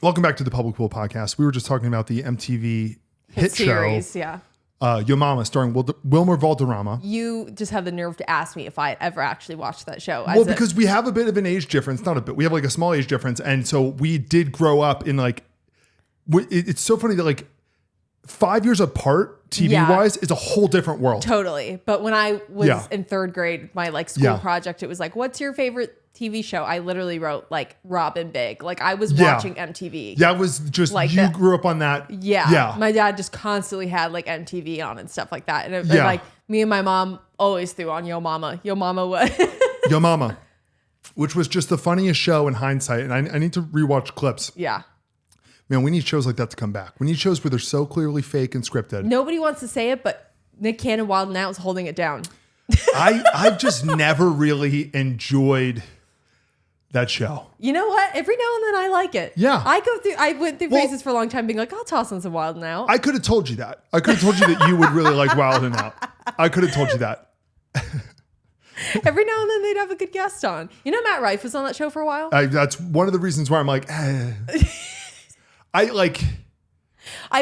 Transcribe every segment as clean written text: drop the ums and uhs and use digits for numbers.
Welcome back to the Public Pool Podcast. We were just talking about the MTV hit series, show, yeah. Yo Mama, starring Wilmer Valderrama. You just have the nerve to ask me if I ever actually watched that show. Well, because we have a bit of an age difference. Not a bit. We have like a small age difference. And so we did grow up in like, it's so funny that like 5 years apart, TV-wise, it's a whole different world. Totally. But when I was in third grade, my like school project, it was like, what's your favorite TV show? I literally wrote like Robin Big. Like I was watching MTV. That was just like you grew up on that. Yeah. My dad just constantly had like MTV on and stuff like that. And like me and my mom always threw on Yo Mama. Yo Mama what? Yo Mama, which was just the funniest show in hindsight. And I need to rewatch clips. Yeah. Man, we need shows like that to come back. We need shows where they're so clearly fake and scripted. Nobody wants to say it, but Nick Cannon Wild 'N Out is holding it down. I've just never really enjoyed that show. You know what? Every now and then I like it. Yeah. I went through phases for a long time being like, I'll toss on some Wild 'N Out. I could have told you that. I could have told you that you would really like Wild 'N Out. I could have told you that. Every now and then they'd have a good guest on. You know, Matt Rife was on that show for a while. That's one of the reasons why I'm like, I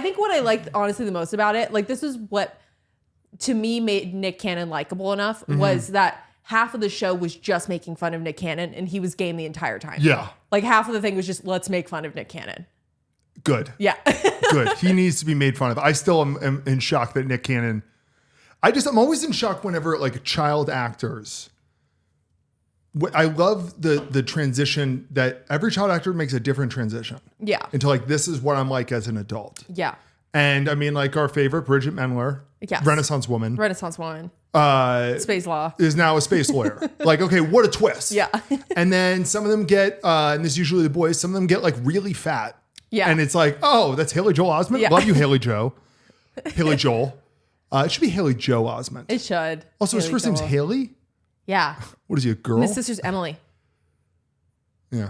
think what I liked honestly the most about it, like this is what to me made Nick Cannon likable enough, was that half of the show was just making fun of Nick Cannon and he was game the entire time. Yeah. Like half of the thing was just let's make fun of Nick Cannon. Good. Yeah. Good. He needs to be made fun of. I still am in shock that Nick Cannon, I'm always in shock whenever like child actors, I love the transition that every child actor makes a different transition. Yeah. Into like, this is what I'm like as an adult. Yeah. And I mean, like our favorite, Bridget Mendler, Renaissance woman. Space law. Is now a space lawyer. Like, okay, what a twist. Yeah. And then some of them get, and this is usually the boys, some of them get like really fat. Yeah. And it's like, oh, that's Haley Joel Osment. Yeah. Love you, Haley Joel. It should be Haley Joe Osment. It should. Also, his first name's Haley? Yeah. What is he, a girl? And his sister's Emily. Yeah.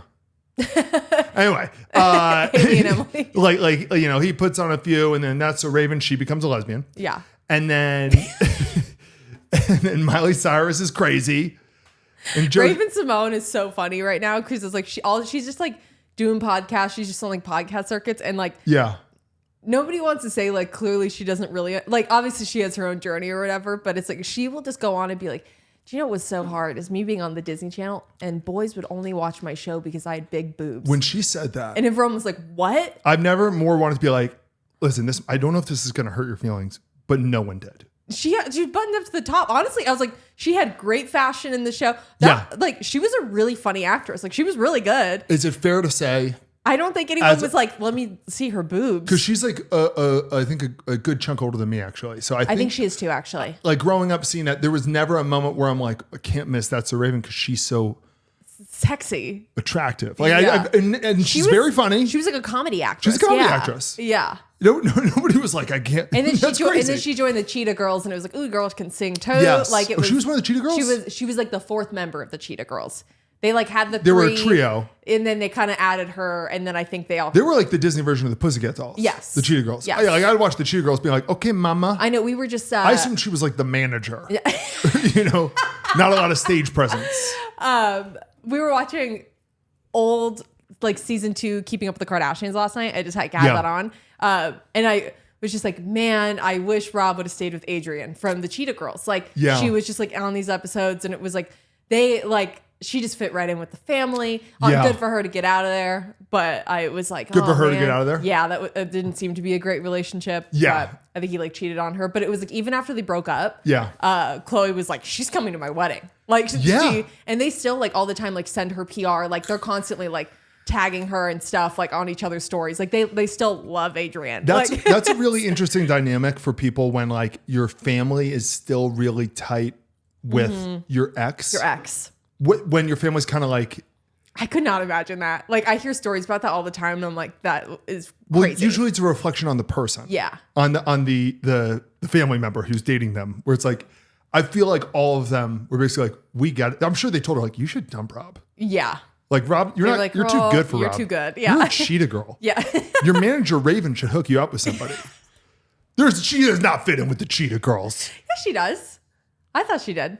Anyway, Haley and Emily. like you know, he puts on a few, and then that's so Raven. She becomes a lesbian. Yeah. And then, Miley Cyrus is crazy. And Raven Simone is so funny right now because it's like she's just like doing podcasts. She's just on like podcast circuits and like nobody wants to say like clearly she doesn't really like. Obviously, she has her own journey or whatever, but it's like she will just go on and be like, do you know what was so hard is me being on the Disney Channel and boys would only watch my show because I had big boobs. When she said that. And everyone was like, what? I've never more wanted to be like, listen, I don't know if this is going to hurt your feelings, but no one did. She buttoned up to the top. Honestly, I was like, she had great fashion in the show. Like she was a really funny actress. Like she was really good. Is it fair to say? I don't think anyone was like, let me see her boobs. Because she's like, I think a good chunk older than me, actually. So I think she is too, actually. Like growing up seeing that, there was never a moment where I'm like, I can't miss That's So Raven because she's so sexy, attractive. Like and she's very funny. She was like a comedy actress. She's a comedy actress. Yeah. No, nobody was like, I can't. And then she joined the Cheetah Girls, and it was like, ooh, girls can sing too. Yes. Like she was one of the Cheetah Girls. She was like the fourth member of the Cheetah Girls. They like had the They were a trio. And then they kind of added her. And then I think they were like the Disney version of the Pussycat Dolls. Yes. The Cheetah Girls. Yes. Like I'd watch the Cheetah Girls being like, okay, mama. I know. We were just... I assumed she was like the manager. Yeah. You know, not a lot of stage presence. We were watching old, like season 2, Keeping Up with the Kardashians last night. I just had that on. And I was just like, man, I wish Rob would have stayed with Adrian from the Cheetah Girls. Like she was just like on these episodes and it was like, she just fit right in with the family. Good for her to get out of there. But I was like, good for her to get out of there. Yeah, that didn't seem to be a great relationship. Yeah. But I think he like cheated on her. But it was like, even after they broke up, Chloe was like, she's coming to my wedding. Like, and they still like all the time, like send her PR. Like they're constantly like tagging her and stuff like on each other's stories. Like they still love Adrienne. That's a really interesting dynamic for people when like your family is still really tight with your ex. Your ex. When your family's kind of like, I could not imagine that. Like I hear stories about that all the time, and I'm like, that is crazy. Well, usually it's a reflection on the person. Yeah. On the family member who's dating them, where it's like, I feel like all of them were basically like, we got it. I'm sure they told her like, you should dump Rob. Yeah. Like Rob, you're too good for Rob. You're too good. Yeah. You're a cheetah girl. Yeah. Your manager Raven should hook you up with somebody. She does not fit in with the Cheetah Girls. Yes, she does. I thought she did.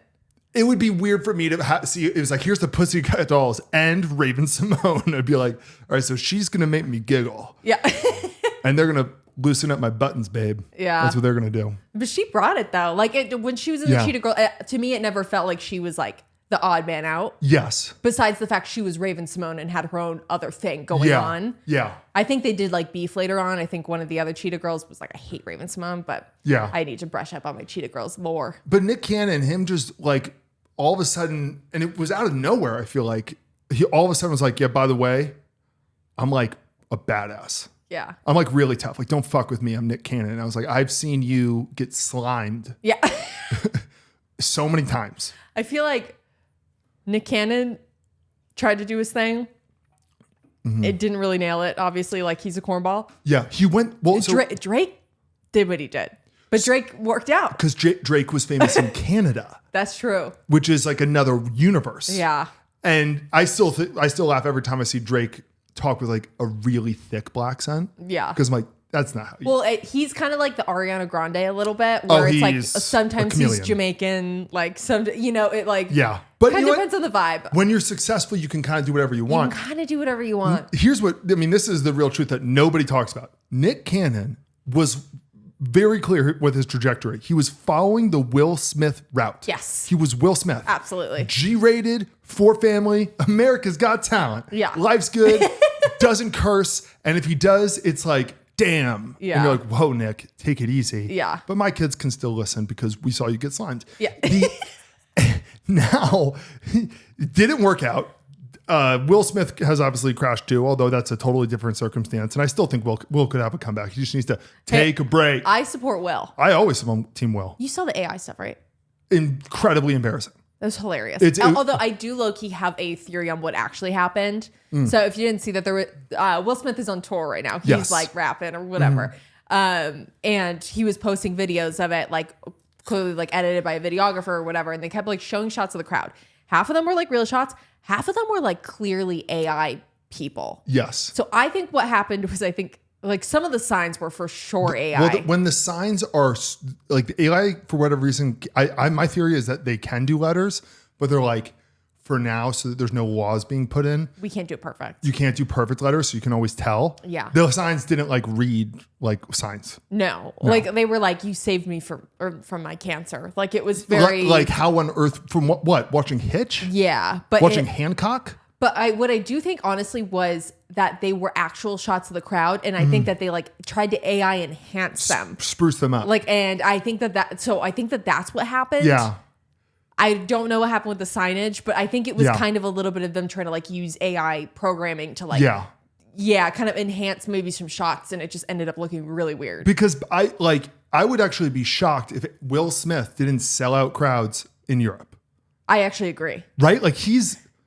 it would be weird for me to see. It was like, here's the Pussycat Dolls and Raven Simone. I'd be like, all right, so she's gonna make me giggle. Yeah. And they're gonna loosen up my buttons, babe. Yeah. That's what they're gonna do. But she brought it though. Like when she was in the Cheetah Girl, to me, it never felt like she was like the odd man out. Yes. Besides the fact she was Raven Simone and had her own other thing going on. Yeah. I think they did like beef later on. I think one of the other Cheetah Girls was like, I hate Raven Simone, but yeah, I need to brush up on my Cheetah Girls lore. But Nick Cannon, him just like all of a sudden, and it was out of nowhere, I feel like he all of a sudden was like, yeah, by the way, I'm like a badass. Yeah. I'm like really tough. Like, don't fuck with me. I'm Nick Cannon. And I was like, I've seen you get slimed. Yeah. So many times. I feel like Nick Cannon tried to do his thing. Mm-hmm. It didn't really nail it. Obviously, like he's a cornball. Yeah. He went, well, so, Drake did what he did, but Drake worked out. Because Drake was famous in Canada. That's true. Which is like another universe. Yeah. And I still laugh every time I see Drake talk with like a really thick black accent. Yeah. Because I'm like, that's not how you... Well, he's kind of like the Ariana Grande a little bit, where it's like sometimes he's Jamaican, like some, it like... Yeah. But kind of depends on the vibe. When you're successful, you can kind of do whatever you want. You can kind of do whatever you want. Here's this is the real truth that nobody talks about. Nick Cannon was very clear with his trajectory. He was following the Will Smith route. Yes. He was Will Smith. Absolutely. G-rated, for family, America's Got Talent. Yeah. Life's good, doesn't curse. And if he does, it's like, damn. Yeah. And you're like, whoa, Nick, take it easy. Yeah. But my kids can still listen because we saw you get slimed. Yeah. Now, it didn't work out. Will Smith has obviously crashed too, although that's a totally different circumstance. And I still think Will could have a comeback. He just needs to take a break. I support Will. I always support Team Will. You saw the AI stuff, right? Incredibly embarrassing. That was hilarious. Although I do low-key have a theory on what actually happened. So if you didn't see that, there were, Will Smith is on tour right now. He's like rapping or whatever. And he was posting videos of it, like clearly like edited by a videographer or whatever. And they kept like showing shots of the crowd. Half of them were like real shots. Half of them were like clearly AI people. Yes. So I think what happened was like some of the signs were for sure AI. Well, when the signs are like the AI, for whatever reason, my theory is that they can do letters, but they're like, for now, so that there's no laws being put in. We can't do perfect. You can't do perfect letters, so you can always tell. Yeah. The signs didn't like read like signs. No. Like they were like, you saved me from my cancer. Like it was very... Like how on earth, from what? Watching Hitch? Yeah. But watching Hancock? But what I do think honestly was that they were actual shots of the crowd. And I think that they like tried to AI enhance them. Spruce them up. Like, and I think so I think that's what happened. Yeah. I don't know what happened with the signage, but I think it was kind of a little bit of them trying to like use AI programming to like, kind of enhance maybe some shots. And it just ended up looking really weird. Because I would actually be shocked if Will Smith didn't sell out crowds in Europe. I actually agree. Right? Like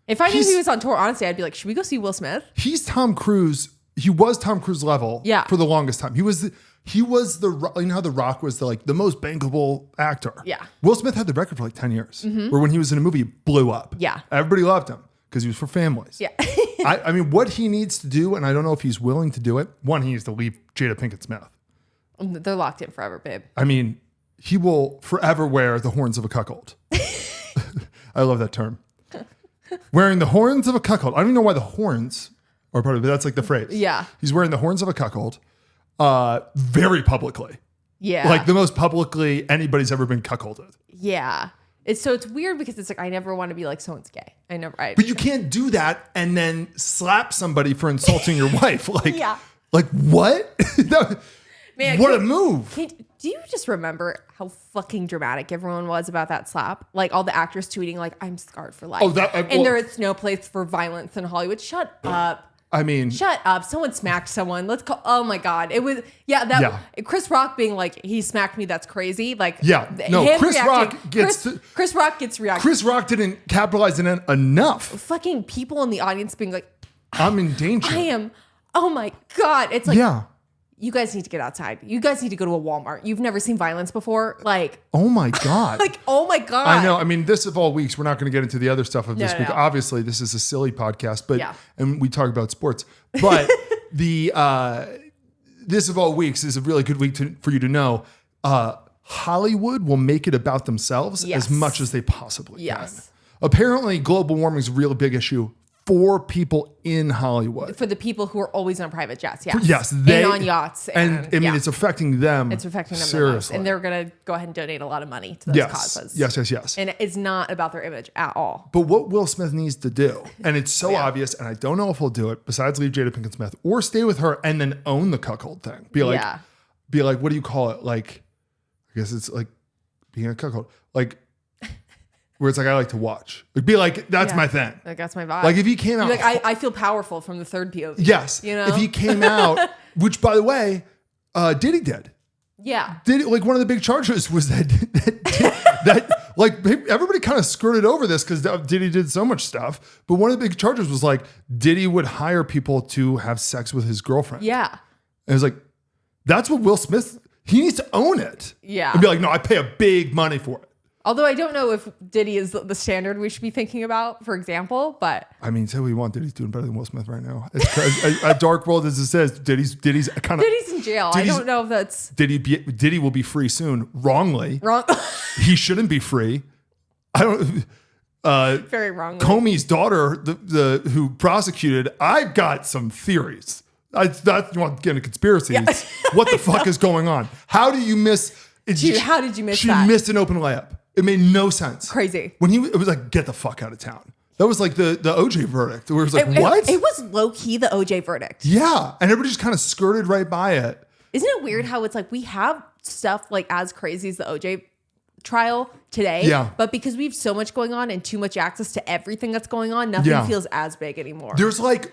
if I knew he was on tour, honestly, I'd be like, should we go see Will Smith? He's Tom Cruise. He was Tom Cruise level for the longest time. He was the you know how The Rock was the most bankable actor. Yeah. Will Smith had the record for like 10 years. Where when he was in a movie, it blew up. Yeah. Everybody loved him because he was for families. Yeah. I mean, what he needs to do, and I don't know if he's willing to do it. One, he needs to leave Jada Pinkett Smith. They're locked in forever, babe. I mean, he will forever wear the horns of a cuckold. I love that term. Wearing the horns of a cuckold. I don't even know why the horns are part of it, but that's like the phrase. Yeah. He's wearing the horns of a cuckold very publicly. Yeah. Like the most publicly anybody's ever been cuckolded. Yeah. It's weird because it's like, I never want to be like, someone's gay. But you can't do that and then slap somebody for insulting your wife. Like, like what? Man, what a move. Do you just remember how fucking dramatic everyone was about that slap? Like all the actors tweeting like, I'm scarred for life. There is no place for violence in Hollywood. Shut up. I mean, shut up. Someone smacked someone. Let's call. Oh my God. It was, Chris Rock being like, he smacked me. That's crazy. Like, Chris Rock gets reaction. Chris Rock didn't capitalize on it enough. Fucking people in the audience being like, I'm in danger. I am. Oh my God. It's like, you guys need to get outside. You guys need to go to a Walmart. You've never seen violence before. Like, oh my God. Like, oh my God. I know. I mean, this of all weeks, we're not going to get into the other stuff of this week. Obviously, this is a silly podcast, but and we talk about sports. But this of all weeks is a really good week for you to know. Hollywood will make it about themselves Yes. as much as they possibly Yes. can. Apparently, global warming is a real big issue for people in Hollywood. For the people who are always on private jets, Yes, and on yachts, and I mean, it's affecting them. it's affecting them seriously, the most, and they're gonna go ahead and donate a lot of money to those causes. Yes. And it's not about their image at all. But what Will Smith needs to do, and it's so obvious, and I don't know if he'll do it, besides leave Jada Pinkett Smith, or stay with her and then own the cuckold thing. Be like, what do you call it? Like, I guess it's like being a cuckold. Like, where it's like, I like to watch. Like, be like, that's my thing. Like, that's my vibe. Like, if he came out. Like, I feel powerful from the third POV. Yes. You know? If he came out, which, by the way, Diddy did. Yeah. Diddy, like, one of the big charges was that like, everybody kind of skirted over this because Diddy did so much stuff. But one of the big charges was like, Diddy would hire people to have sex with his girlfriend. Yeah. And it was like, that's what Will Smith, he needs to own it. Yeah. And be like, no, I pay a big money for it. Although I don't know if Diddy is the standard we should be thinking about, for example, but I mean, say what you want, Diddy's doing better than Will Smith right now. It's a dark world as it says. Diddy's kind of Diddy's in jail. I don't know if that's Diddy will be free soon. Wrongly. wrong. He shouldn't be free. I don't. Very wrong. Comey's daughter, the who prosecuted. I've got some theories. That you want to get into conspiracies? Yeah. What the fuck is going on? How do you miss? How did you miss she that? She missed an open layup. It made no sense. Crazy. When it was like, get the fuck out of town. That was like the OJ verdict. Where it was like, what? It was low key the OJ verdict. Yeah, and everybody just kind of skirted right by it. Isn't it weird how it's like we have stuff like as crazy as the OJ trial today, yeah, but because we have so much going on and too much access to everything that's going on, nothing feels as big anymore. There's like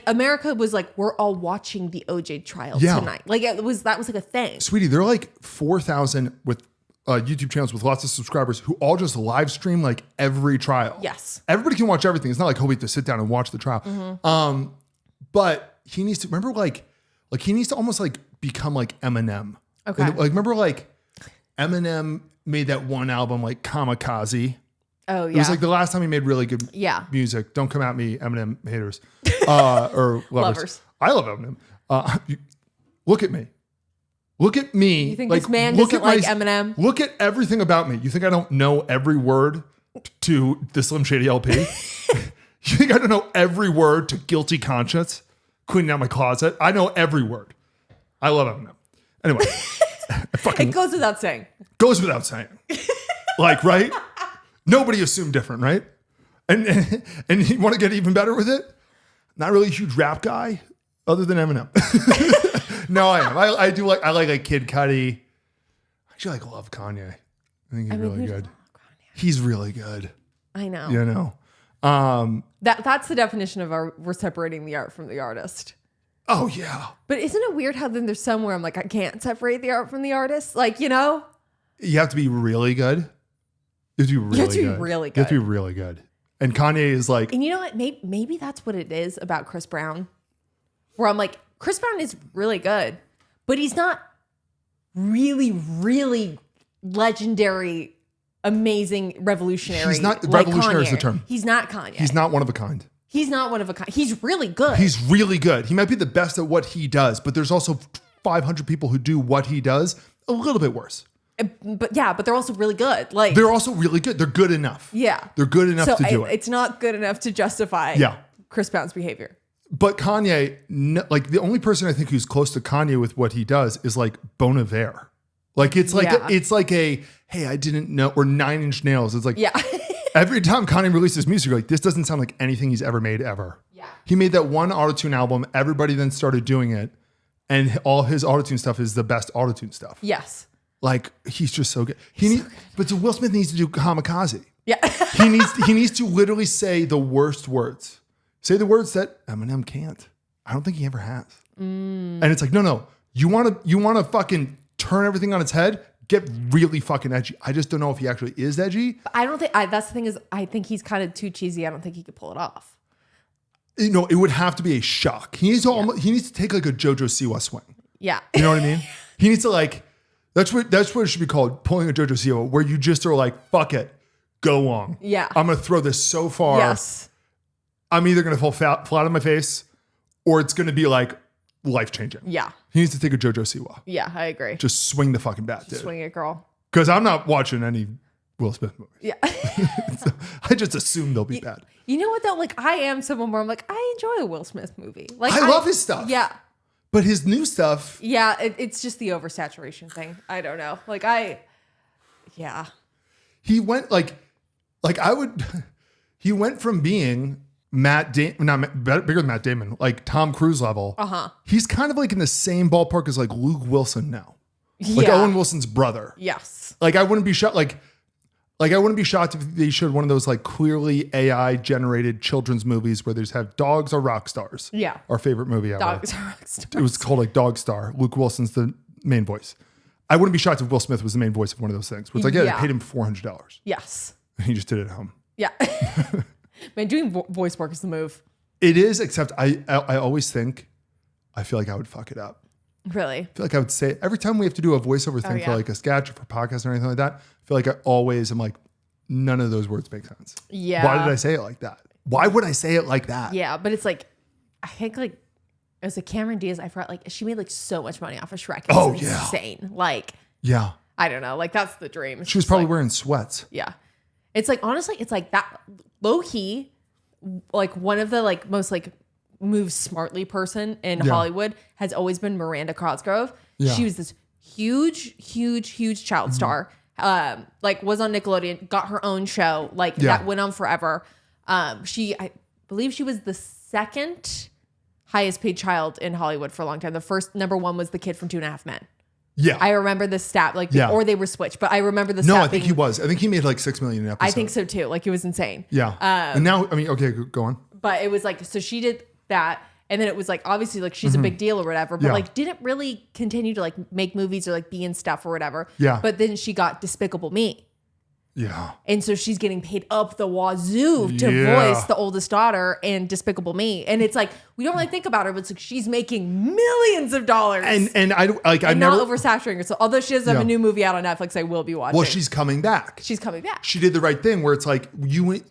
America was like, we're all watching the OJ trial tonight. Like that was like a thing. Sweetie, there are like 4,000 with YouTube channels with lots of subscribers who all just live stream like every trial. Yes. Everybody can watch everything. It's not like, oh, we have to sit down and watch the trial. Mm-hmm. But he needs to remember like he needs to almost like become like Eminem. Okay. Like remember like Eminem made that one album like Kamikaze. Oh yeah. It was like the last time he made really good music. Don't come at me, Eminem haters or lovers. I love Eminem. Look at me. Look at me. You think this man doesn't like Eminem? Look at everything about me. You think I don't know every word to the Slim Shady LP? You think I don't know every word to Guilty Conscience? Cleaning out my closet? I know every word. I love Eminem. Anyway. It goes without saying. Goes without saying. Like, right? Nobody assumed different, right? And you want to get even better with it? Not really a huge rap guy, other than Eminem. No, I am. I do like Kid Cudi. I actually love Kanye. I think he's really good. He's really good. I know. You know. That's the definition of we're separating the art from the artist. Oh yeah. But isn't it weird how then there's somewhere I'm like, I can't separate the art from the artist? Like, you know? You have to be really good. You have to be really good. You have to be really good. And Kanye is like. And you know what? Maybe that's what it is about Chris Brown. Where I'm like, Chris Brown is really good, but he's not really, really legendary, amazing, revolutionary. He's not like revolutionary Kanye. Is the term. He's not Kanye. He's not one of a kind. He's not one of a kind. He's really good. He's really good. He might be the best at what he does, but there's also 500 people who do what he does a little bit worse. But they're also really good. Like they're also really good. They're good enough. Yeah. They're good enough to do it. It's not good enough to justify Chris Brown's behavior. But Kanye, like the only person I think who's close to Kanye with what he does is like Bon Iver. Like it's like it's like a hey, I didn't know, or 9 Inch Nails. It's like every time Kanye releases music, you're like, this doesn't sound like anything he's ever made ever. Yeah. He made that one autotune album. Everybody then started doing it, and all his autotune stuff is the best autotune stuff. Yes. Like he's just so good. But so Will Smith needs to do Kamikaze. Yeah. he needs to literally say the worst words. Say the words that Eminem can't. I don't think he ever has. And it's like, no. You want to fucking turn everything on its head? Get really fucking edgy. I just don't know if he actually is edgy. But I don't think that's the thing is I think he's kind of too cheesy. I don't think he could pull it off. You know, it would have to be a shock. He needs to take like a JoJo Siwa swing. Yeah. You know what I mean? He needs to like that's what it should be called, pulling a JoJo Siwa, where you just are like, fuck it, go on. Yeah. I'm gonna throw this so far. Yes. I'm either going to fall flat on my face, or it's going to be like life-changing. Yeah. He needs to take a JoJo Siwa. Yeah, I agree. Just swing the fucking bat, dude. Swing it, girl. Because I'm not watching any Will Smith movies. Yeah. I just assume they'll be bad. You know what though? Like I am someone where I'm like, I enjoy a Will Smith movie. Like I love his stuff. Yeah. But his new stuff. Yeah, it's just the oversaturation thing. I don't know. Like yeah. He went he went from being bigger than Matt Damon, like Tom Cruise level. He's kind of like in the same ballpark as like Luke Wilson now. Like Owen Wilson's brother. Yes. Like I wouldn't be shocked. Like I wouldn't be shocked if they showed one of those like clearly AI generated children's movies where they just have dogs or rock stars. Yeah. Our favorite movie ever. Dogs are rock stars. It was called like Dog Star. Luke Wilson's the main voice. I wouldn't be shocked if Will Smith was the main voice of one of those things. Where it's like, yeah, they paid him $400. Yes. And he just did it at home. Yeah. Man, doing voice work is the move. It is, except I always think, I feel like I would fuck it up. Really? I feel like I would say, every time we have to do a voiceover thing for like a sketch or for podcast or anything like that, I feel like I always am like, none of those words make sense. Yeah. Why did I say it like that? Why would I say it like that? Yeah, but it's like, I think like, it was like Cameron Diaz, I forgot, like she made like so much money off of Shrek. It was insane. Like, yeah. I don't know. Like that's the dream. She was probably wearing sweats. Yeah. It's like, honestly, it's like that low key, like one of the like most like moves smartly person in Hollywood has always been Miranda Cosgrove. Yeah. She was this huge child star. Like was on Nickelodeon, got her own show, like that went on forever. I believe she was the second highest paid child in Hollywood for a long time. The first number one was the kid from 2.5 Men. Yeah. I remember the stat, like, or they were switched, but I remember the No, stat. I think he was. I think he made like $6 million an episode. I think so too. Like it was insane. Yeah. And now, I mean, okay, go on. But it was like, so she did that. And then it was like, obviously like she's a big deal or whatever, but like didn't really continue to like make movies or like be in stuff or whatever. Yeah. But then she got Despicable Me. Yeah. And so she's getting paid up the wazoo to voice the oldest daughter in Despicable Me. And it's like, we don't really think about her, but it's like she's making millions of dollars. And I like, I'm not never oversaturating her. So although she doesn't have a new movie out on Netflix, I will be watching. Well, she's coming back. She's coming back. She did the right thing where it's like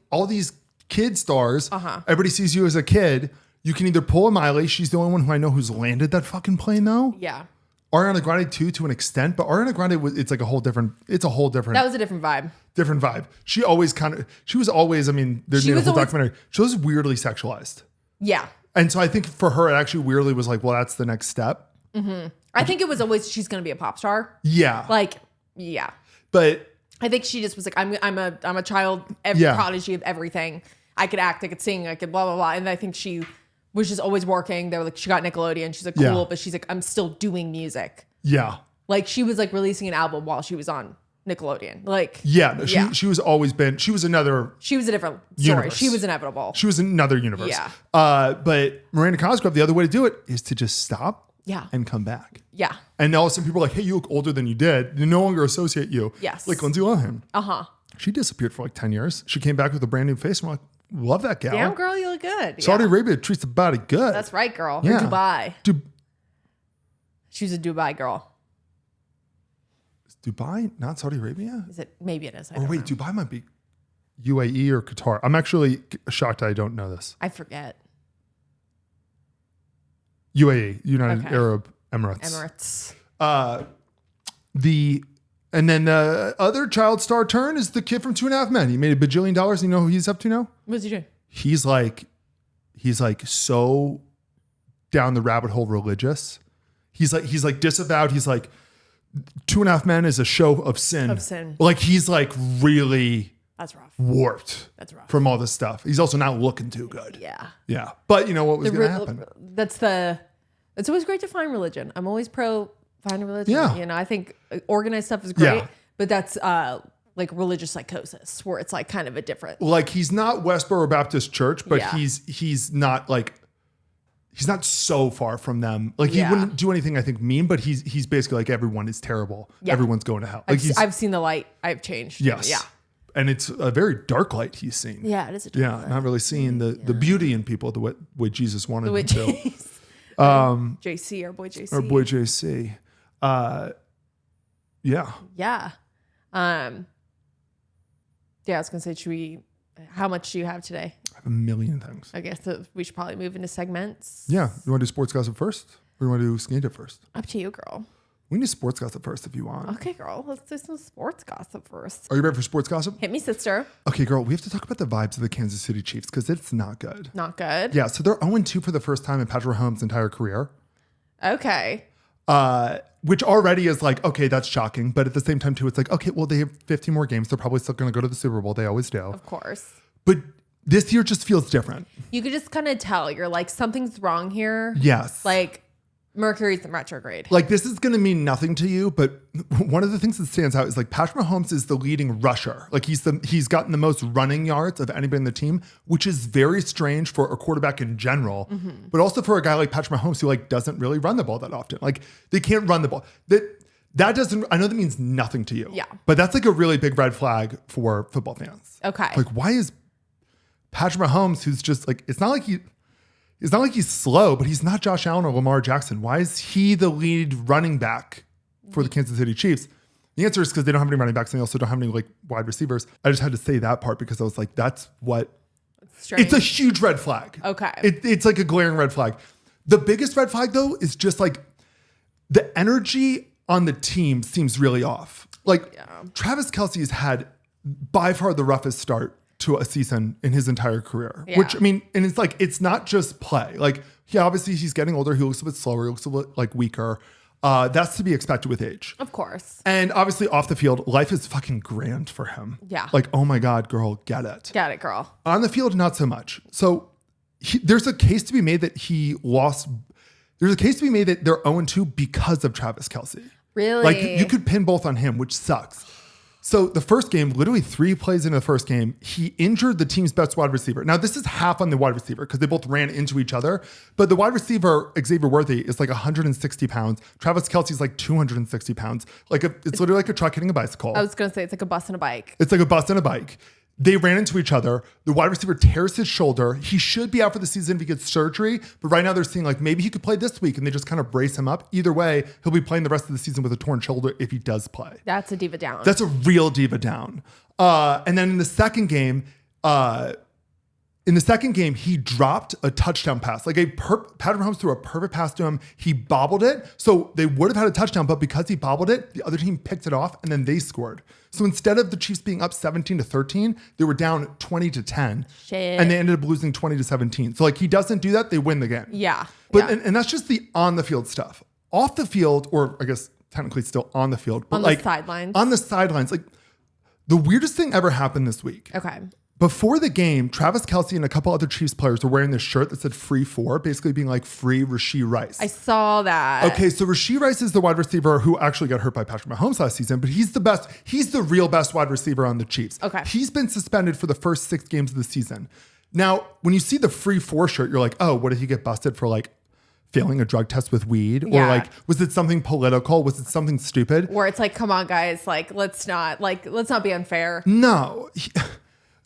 all these kid stars, everybody sees you as a kid. You can either pull a Miley. She's the only one who I know who's landed that fucking plane though. Yeah. Ariana Grande too, to an extent, but Ariana Grande it's like a whole different. That was a different vibe. Different vibe. She was always. I mean, there's a whole documentary. She was weirdly sexualized. Yeah. And so I think for her, it actually weirdly was like, well, that's the next step. Mm-hmm. I think it was always she's going to be a pop star. Yeah. Like, yeah. But I think she just was like, I'm a child, prodigy of everything. I could act, I could sing, I could blah blah blah. And I think she was just always working. They were like, she got Nickelodeon. She's like, cool, but she's like, I'm still doing music. Yeah. Like she was like releasing an album while she was on Nickelodeon. Like, she was always been, she was a different story. She was inevitable. She was another universe. Yeah. But Miranda Cosgrove, the other way to do it is to just stop and come back. Yeah. And all of a sudden people are like, hey, you look older than you did. They no longer associate you. Yes. Like Lindsay Lohan. She disappeared for like 10 years. She came back with a brand new face. And we're like, love that gal. Damn, girl, you look good. Saudi Arabia treats the body good. That's right, girl. Yeah. Or Dubai. She's a Dubai girl. Is Dubai not Saudi Arabia? Is it? Maybe it is. Or wait, Dubai might be UAE or Qatar. I'm actually shocked I don't know this. I forget. UAE, United Arab Emirates. And then the other child star turn is the kid from 2.5 Men. He made $1 bajillion. You know who he's up to now? What's he doing? He's like so down the rabbit hole religious. He's like disavowed. He's like 2.5 Men is a show of sin. Like he's like really that's rough. Warped. That's rough. From all this stuff. He's also not looking too good. Yeah. Yeah. But you know what was going to happen? It's always great to find religion. I'm always pro find a religion. Yeah. You know, I think organized stuff is great, but that's like religious psychosis where it's like kind of a different. Like he's not Westboro Baptist Church, but he's not like he's not so far from them. Like he wouldn't do anything I think mean, but he's basically like everyone is terrible. Yeah. Everyone's going to hell. Like I've seen the light. I've changed. Yes. Yeah. And it's a very dark light he's seen. Yeah, it is a dark light. Not really seeing the beauty in people the way Jesus wanted them to. JC, our boy JC. Our boy JC. Yeah. Yeah. I was gonna say, how much do you have today? I have a million things. I guess we should probably move into segments. Yeah. You want to do sports gossip first? Or you want to do skinny dip first? Up to you, girl. We can do sports gossip first if you want. Okay, girl. Let's do some sports gossip first. Are you ready for sports gossip? Hit me, sister. Okay, girl, we have to talk about the vibes of the Kansas City Chiefs because it's not good. Not good? Yeah, so they're 0-2 for the first time in Patrick Mahomes' entire career. Okay. Which already is like, okay, that's shocking. But at the same time, too, it's like, okay, well, they have 15 more games. They're probably still going to go to the Super Bowl. They always do. Of course. But this year just feels different. You could just kind of tell. You're like, something's wrong here. Yes. Like, Mercury's in retrograde. Like, this is going to mean nothing to you, but one of the things that stands out is like Patrick Mahomes is the leading rusher. Like he's gotten the most running yards of anybody in the team, which is very strange for a quarterback in general, but also for a guy like Patrick Mahomes who like doesn't really run the ball that often. Like they can't run the ball. That doesn't, I know that means nothing to you. Yeah. But that's like a really big red flag for football fans. Okay. Like why is Patrick Mahomes, who's just like, it's not like he's slow, but he's not Josh Allen or Lamar Jackson. Why is he the lead running back for the Kansas City Chiefs? The answer is because they don't have any running backs and they also don't have any like wide receivers. I just had to say that part because I was like, that's what. Strange. It's a huge red flag. Okay. It's like a glaring red flag. The biggest red flag though is just like the energy on the team seems really off. Like Travis Kelce has had by far the roughest start to a season in his entire career, which I mean, and it's like, it's not just play. Like, yeah, obviously he's getting older. He looks a bit slower. He looks a bit like weaker. That's to be expected with age. Of course. And obviously off the field, life is fucking grand for him. Yeah. Like, oh my God, girl, get it. Get it, girl. On the field, not so much. So there's a case to be made that there's a case to be made that they're 0-2 because of Travis Kelce. Really? Like you could pin both on him, which sucks. So the first game, literally 3 plays into the first game, he injured the team's best wide receiver. Now this is half on the wide receiver because they both ran into each other. But the wide receiver, Xavier Worthy, is like 160 pounds. Travis Kelce's like 260 pounds. It's literally like a truck hitting a bicycle. I was going to say it's like a bus and a bike. It's like a bus and a bike. They ran into each other. The wide receiver tears his shoulder. He should be out for the season if he gets surgery. But right now they're seeing like maybe he could play this week and they just kind of brace him up. Either way, he'll be playing the rest of the season with a torn shoulder if he does play. That's a diva down. That's a real diva down. And then in the second game, he dropped a touchdown pass. Like Patrick Mahomes threw a perfect pass to him. He bobbled it. So they would have had a touchdown, but because he bobbled it, the other team picked it off and then they scored. So instead of the Chiefs being up 17-13, they were down 20-10. Shit. And they ended up losing 20-17. So like he doesn't do that, they win the game. Yeah. But and that's just the on the field stuff. Off the field, or I guess technically still on the field, but on like the sidelines. On the sidelines, like the weirdest thing ever happened this week. Okay. Before the game, Travis Kelce and a couple other Chiefs players were wearing this shirt that said free 4, basically being like free Rashee Rice. I saw that. Okay, so Rashee Rice is the wide receiver who actually got hurt by Patrick Mahomes last season, but he's the best. He's the real best wide receiver on the Chiefs. Okay. He's been suspended for the first 6 games of the season. Now, when you see the free 4 shirt, you're like, oh, what did he get busted for like failing a drug test with weed? Yeah. Or like, was it something political? Was it something stupid? Where it's like, come on, guys, like, let's not be unfair. No.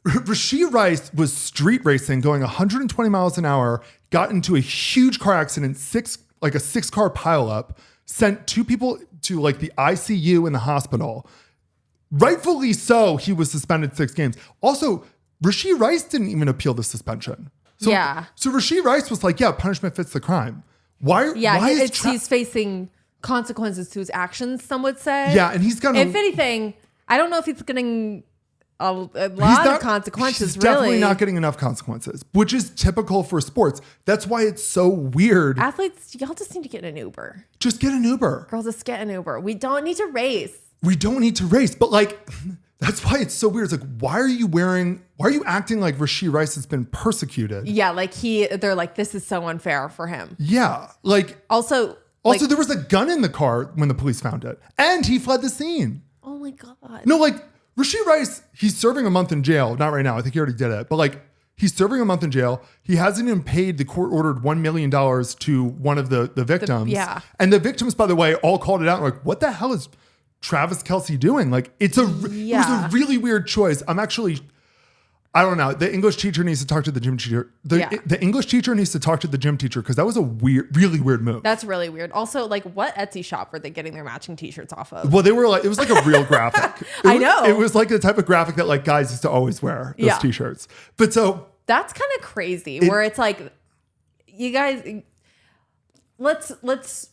Rashee Rice was street racing, going 120 miles an hour, got into a huge car accident, 6-car pileup, sent 2 people to like the ICU in the hospital. Rightfully so, he was suspended 6 games. Also, Rashee Rice didn't even appeal the suspension. So Rashee Rice was like, yeah, punishment fits the crime. He's facing consequences to his actions, some would say. Yeah, and he's gonna. If anything, I don't know if he's getting a lot of consequences. He's definitely not getting enough consequences, which is typical for sports. That's why it's so weird. Athletes, y'all just need to get an Uber. Just get an Uber. Girls, just get an Uber. We don't need to race. But like, that's why it's so weird. It's like, why are you acting like Rashee Rice has been persecuted? Yeah, like they're like, this is so unfair for him. Yeah, like also there was a gun in the car when the police found it, and he fled the scene. Oh my God. No, like Rashee Rice, he's serving a month in jail. Not right now. I think he already did it, but like he's serving a month in jail. He hasn't even paid the court-ordered $1 million to one of the victims. And the victims, by the way, all called it out. Like, what the hell is Travis Kelce doing? Like, it was a really weird choice. I don't know. The English teacher needs to talk to the gym teacher. The English teacher needs to talk to the gym teacher because that was a really weird move. That's really weird. Also, like, what Etsy shop were they getting their matching t-shirts off of? Well, they were like, it was like a real graphic. I know. It was like the type of graphic that like guys used to always wear, those t-shirts. But so that's kind of crazy where it's like, you guys, let's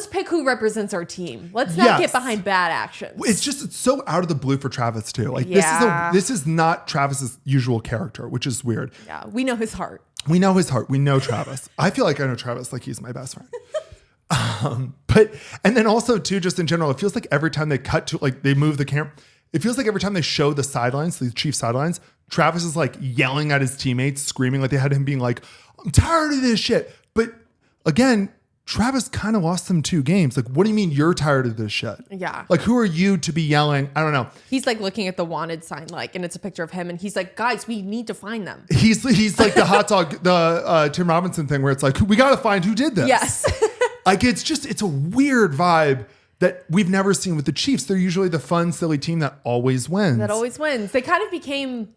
pick who represents our team. Let's not get behind bad actions. It's so out of the blue for Travis too. Like this is not Travis's usual character, which is weird. Yeah, we know his heart. We know his heart. We know Travis. I feel like I know Travis like he's my best friend. And then also too, just in general, it feels like every time they cut to like they move the camera, it feels like every time they show the sidelines, the Chiefs sidelines, Travis is like yelling at his teammates, screaming like they had him being like, I'm tired of this shit. But again, Travis kind of lost them 2 games. Like, what do you mean you're tired of this shit? Yeah. Like, who are you to be yelling? I don't know. He's like looking at the wanted sign, like, and it's a picture of him. And he's like, guys, we need to find them. He's like the hot dog, the Tim Robinson thing where it's like, we got to find who did this. Yes. Like, it's a weird vibe that we've never seen with the Chiefs. They're usually the fun, silly team that always wins. They kind of became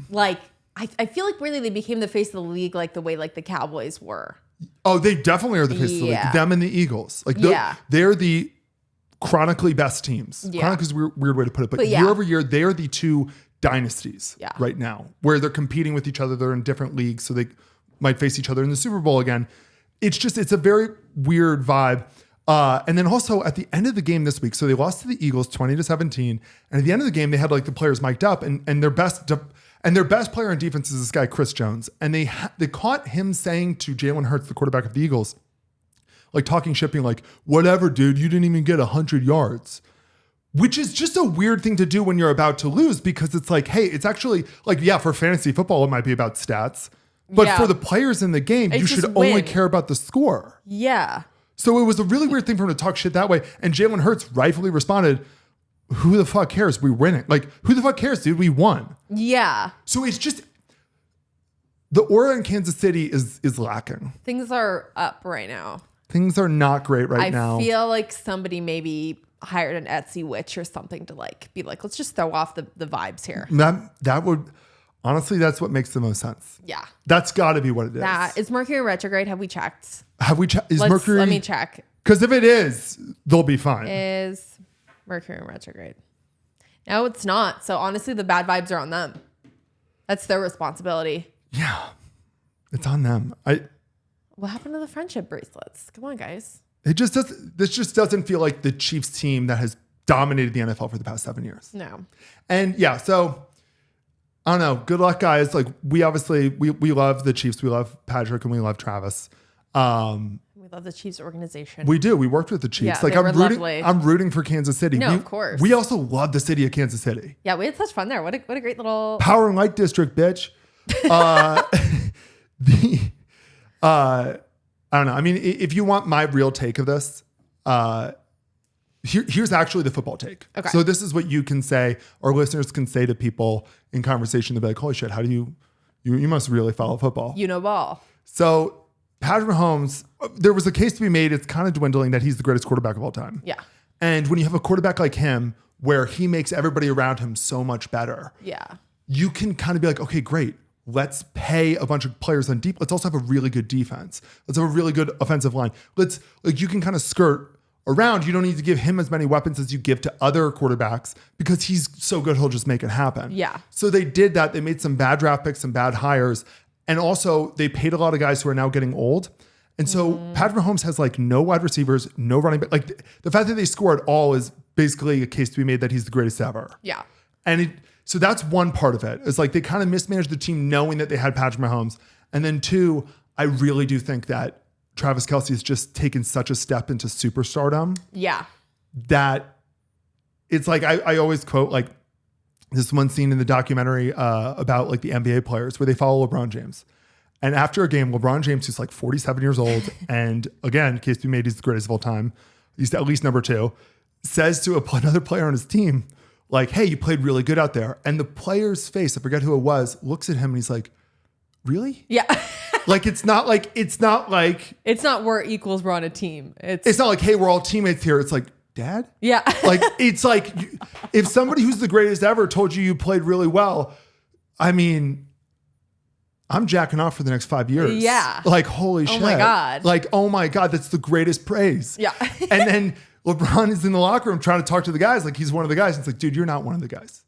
like, I feel like really they became the face of the league, like the way like the Cowboys were. Oh, they definitely are the face of the league. Them and the Eagles. Like they're the chronically best teams. Yeah. Chronically is a weird way to put it. But year over year, they are the 2 dynasties right now where they're competing with each other. They're in different leagues, so they might face each other in the Super Bowl again. It's a very weird vibe. And then also at the end of the game this week, so they lost to the Eagles 20-17. And at the end of the game, they had like the players mic'd up and their best player on defense is this guy, Chris Jones. And they caught him saying to Jalen Hurts, the quarterback of the Eagles, like talking shit, being like, whatever, dude, you didn't even get 100 yards. Which is just a weird thing to do when you're about to lose, because it's like, hey, it's actually like, yeah, for fantasy football, it might be about stats. But for the players in the game, you should only care about the score. Yeah. So it was a really weird thing for him to talk shit that way. And Jalen Hurts rightfully responded, who the fuck cares? We're winning. Like, who the fuck cares, dude? We won. Yeah. So it's just, the aura in Kansas City is lacking. Things are up right now. Things are not great now. I feel like somebody maybe hired an Etsy witch or something to like be like, let's just throw off the vibes here. That would, honestly, that's what makes the most sense. Yeah. That's got to be what it is. Is Mercury retrograde? Have we checked? Mercury? Let me check. Because if it is, they'll be fine. Is Mercury retrograde? No, it's not. So honestly, the bad vibes are on them. That's their responsibility. Yeah. It's on them. What happened to the friendship bracelets? Come on, guys. This just doesn't feel like the Chiefs team that has dominated the NFL for the past 7 years. No. And yeah, so I don't know. Good luck, guys. Like we obviously we love the Chiefs. We love Patrick and we love Travis. We love the Chiefs organization. We do. We worked with the Chiefs. Yeah, I'm rooting for Kansas City. No, of course. We also love the city of Kansas City. Yeah, we had such fun there. What a great little Power and Light District, bitch. I don't know. I mean, if you want my real take of this, here's actually the football take. Okay. So this is what you can say, or listeners can say to people in conversation. They'll be like, holy shit, how do you must really follow football. You know ball. So Patrick Mahomes, there was a case to be made. It's kind of dwindling that he's the greatest quarterback of all time. Yeah. And when you have a quarterback like him, where he makes everybody around him so much better. Yeah. You can kind of be like, okay, great. Let's pay a bunch of players on deep. Let's also have a really good defense. Let's have a really good offensive line. You can kind of skirt around. You don't need to give him as many weapons as you give to other quarterbacks because he's so good, he'll just make it happen. Yeah. So they did that. They made some bad draft picks, some bad hires. And also they paid a lot of guys who are now getting old. And so Patrick Mahomes has like no wide receivers, no running back. Like the fact that they score at all is basically a case to be made that he's the greatest ever. Yeah. And so that's one part of it. It's like they kind of mismanaged the team knowing that they had Patrick Mahomes. And then 2, I really do think that Travis Kelce has just taken such a step into superstardom. Yeah. That it's like, I always quote like this one scene in the documentary about like the NBA players where they follow LeBron James. And after a game, LeBron James, who's like 47 years old, and again, case to be made, he's the greatest of all time. He's at least number 2, says to another player on his team, like, hey, you played really good out there. And the player's face, I forget who it was, looks at him and he's like, really? Yeah. It's not we're equals, we're on a team. It's not like, hey, we're all teammates here. It's like, Dad? Yeah. Like, it's like, if somebody who's the greatest ever told you played really well, I mean, I'm jacking off for the next 5 years. Yeah. Like, holy shit. Oh my God. Like, oh my God, that's the greatest praise. Yeah. And then LeBron is in the locker room trying to talk to the guys like he's one of the guys. It's like, dude, you're not one of the guys.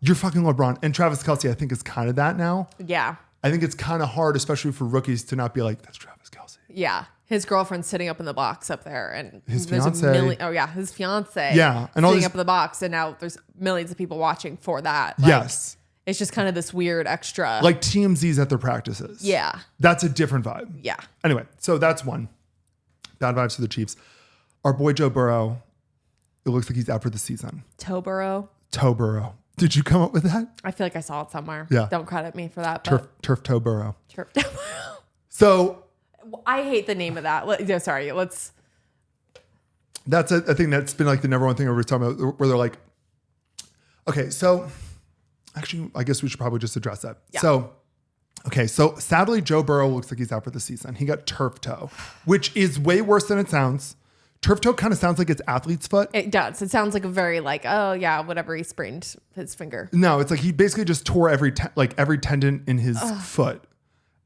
You're fucking LeBron. And Travis Kelce, I think, is kind of that now. Yeah. I think it's kind of hard, especially for rookies, to not be like, that's Travis Kelce. Yeah. His girlfriend's sitting up in the box up there, and His there's fiance. his fiance. Yeah, and all sitting these- up in the box, and now there's millions of people watching for that. Yes. It's just kind of this weird extra. Like TMZ's at their practices. Yeah. That's a different vibe. Yeah. Anyway, so that's one. Bad vibes for the Chiefs. Our boy Joe Burrow, it looks like he's out for the season. Toe Burrow. Did you come up with that? I feel like I saw it somewhere. Yeah. Don't credit me for that. Turf Toe Burrow. Turf. So I hate the name of that. Let's. that's a thing that's been like the number one thing everybody's talking about, where they're like, okay, so actually, I guess we should probably just address that. Yeah. So sadly, Joe Burrow looks like he's out for the season. He got turf toe, which is way worse than it sounds. Turf toe kind of sounds like it's athlete's foot. It does. It sounds like a very oh yeah, whatever, he sprained his finger. No, it's like he basically just tore every tendon in his foot,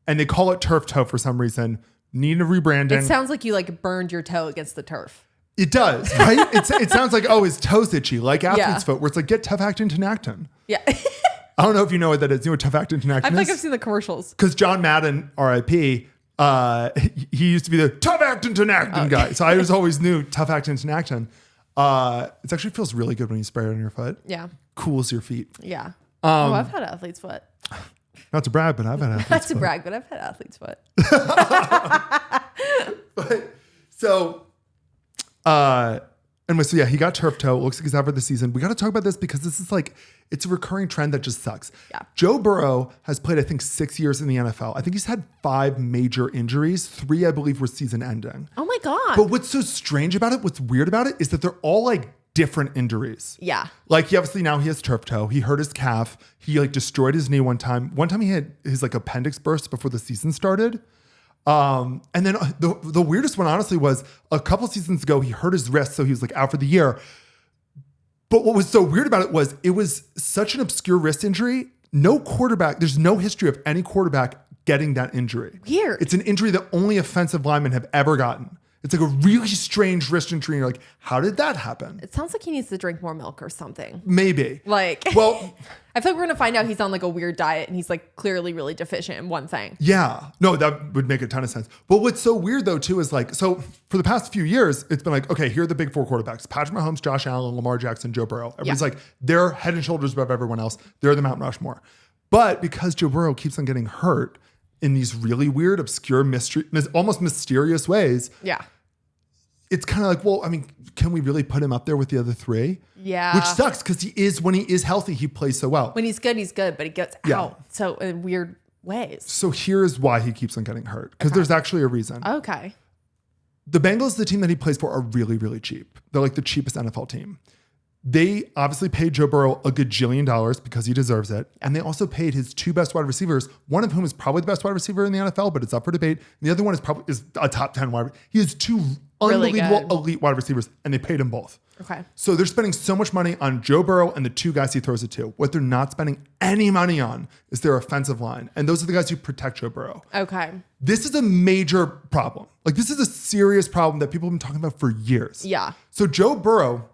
and they call it turf toe for some reason. Need a rebranding. It sounds like you burned your toe against the turf. It does, right? It sounds like, oh, his toe's itchy, like athlete's Yeah. foot, where it's like, get tough actin tenactin. Yeah. I don't know if you know what that is. You know what tough actin tenactin I feel like is? I've seen the commercials. Because John Madden, R.I.P., he used to be the tough actin tenactin guy. So I always knew tough actin tenactin. It actually feels really good when you spray it on your foot. Yeah. Cools your feet. Yeah. I've had athlete's foot. Not to brag, but I've had athlete's Not to foot. brag, but I've had athlete's foot. Anyway, so yeah, he got turf toe. It looks like he's out for the season. We got to talk about this because this is it's a recurring trend that just sucks. Yeah. Joe Burrow has played, I think, 6 years in the NFL. I think he's had 5 major injuries. 3, I believe, were season ending. Oh my God. But what's so strange about it, what's weird about it, is that they're all different injuries. Yeah. He obviously now he has turf toe. He hurt his calf. He destroyed his knee one time. One time he had his appendix burst before the season started. And then the weirdest one, honestly, was a couple seasons ago, he hurt his wrist. So he was out for the year. But what was so weird about it was such an obscure wrist injury. No quarterback, there's no history of any quarterback getting that injury. Weird. It's an injury that only offensive linemen have ever gotten. It's a really strange wrist injury. And you're like, how did that happen? It sounds like he needs to drink more milk or something. Maybe. Well, I feel like we're going to find out he's on a weird diet and he's clearly really deficient in one thing. yeah. No, that would make a ton of sense. But what's so weird though, too, is so for the past few years, it's been okay, here are the big 4 quarterbacks: Patrick Mahomes, Josh Allen, Lamar Jackson, Joe Burrow. Everybody's they're head and shoulders above everyone else. They're the Mount Rushmore. But because Joe Burrow keeps on getting hurt in these really weird, obscure, almost mysterious ways. Yeah. It's kind of well, I mean, can we really put him up there with the other 3? Yeah. Which sucks because when he is healthy, he plays so well. When he's good, but he gets out so in weird ways. So here's why he keeps on getting hurt, because there's actually a reason. Okay. The Bengals, the team that he plays for, are really, really cheap. They're the cheapest NFL team. They obviously paid Joe Burrow a gajillion dollars because he deserves it. And they also paid his 2 best wide receivers, one of whom is probably the best wide receiver in the NFL, but it's up for debate. And the other one is a top 10 wide receiver. He has 2 Really unbelievable elite wide receivers, and they paid him both. Okay. So they're spending so much money on Joe Burrow and the 2 guys he throws it to. What they're not spending any money on is their offensive line. And those are the guys who protect Joe Burrow. Okay. This is a major problem. This is a serious problem that people have been talking about for years. Yeah. So Joe Burrow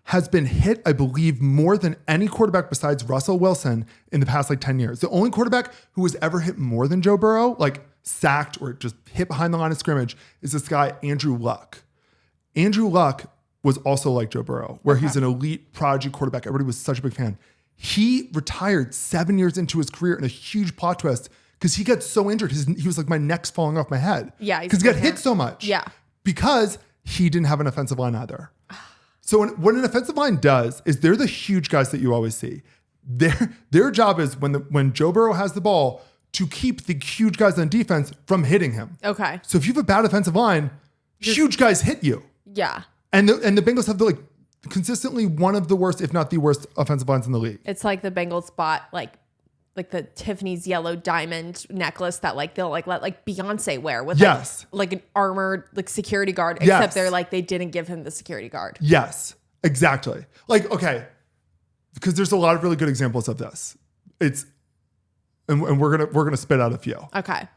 has been hit, I believe, more than any quarterback besides Russell Wilson in the past 10 years. The only quarterback who was ever hit more than Joe Burrow, sacked or just hit behind the line of scrimmage, is this guy, Andrew Luck. Andrew Luck was also like Joe Burrow, where he's an elite prodigy quarterback. Everybody was such a big fan. He retired 7 years into his career in a huge plot twist because he got so injured. He was my neck's falling off my head. Yeah. Because he got hit so much. Yeah. Because he didn't have an offensive line either. So what an offensive line does is they're the huge guys that you always see. Their job is when Joe Burrow has the ball to keep the huge guys on defense from hitting him. Okay. So if you have a bad offensive line, huge guys hit you. Yeah. And the Bengals have consistently one of the worst, if not the worst, offensive lines in the league. It's the Bengals bought the Tiffany's yellow diamond necklace that they'll let Beyonce wear with an armored security guard, except they didn't give him the security guard. Yes, exactly. Okay, because there's a lot of really good examples of this. And we're gonna spit out a few. Okay.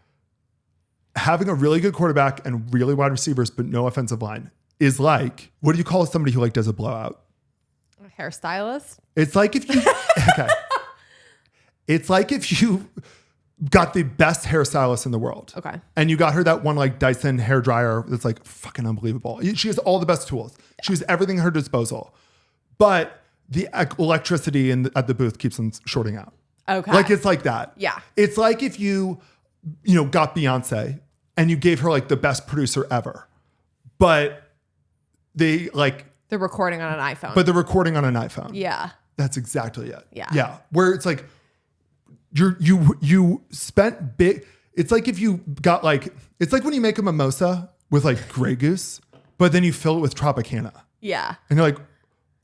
Having a really good quarterback and really wide receivers, but no offensive line is what do you call somebody who does a blowout? A hairstylist? It's if you okay. It's if you got the best hairstylist in the world. Okay. And you got her that one like Dyson hair dryer that's like fucking unbelievable. She has all the best tools. She has everything at her disposal. But the electricity at the booth keeps them shorting out. Okay. Like it's like that. Yeah. It's like if you got Beyonce and you gave her like the best producer ever, but they're recording on an iPhone. But they're recording on an iPhone. Yeah. That's exactly it. Yeah. Yeah. Where it's like you spent big. It's like if you got it's like when you make a mimosa with like Grey Goose, but then you fill it with Tropicana. Yeah. And you're like,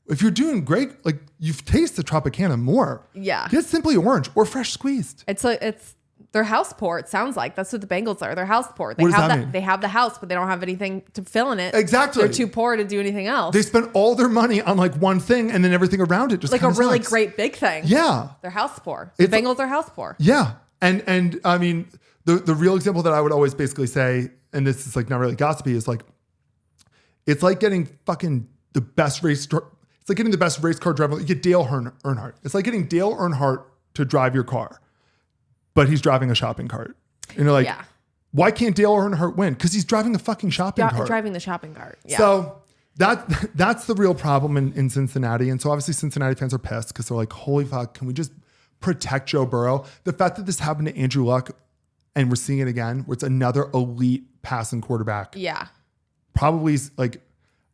if you're doing great, like you've tasted Tropicana more. Yeah. Get Simply Orange or fresh squeezed. It's their house pour. It sounds like that's what the Bengals are. They're house pour. What does that mean? They have the house, but they don't have anything to fill in it. Exactly. They're too poor to do anything else. They spent all their money on like one thing, and then everything around it just like a really sucks. great big thing. Yeah. They're house pour. The Bengals are house pour. Yeah. And I mean, the real example that I would always basically say, and this is like not really gossipy, is like, it's like getting fucking the best it's like getting the best race car driver. You get Dale Earnhardt. It's like getting Dale Earnhardt to drive your car, but he's driving a shopping cart. And you're like, why can't Dale Earnhardt win? Because he's driving a fucking shopping cart. Driving the shopping cart. Yeah. So that's the real problem in Cincinnati. And so obviously Cincinnati fans are pissed because they're like, holy fuck, can we just protect Joe Burrow? The fact that this happened to Andrew Luck and we're seeing it again, where it's another elite passing quarterback. Yeah. Probably like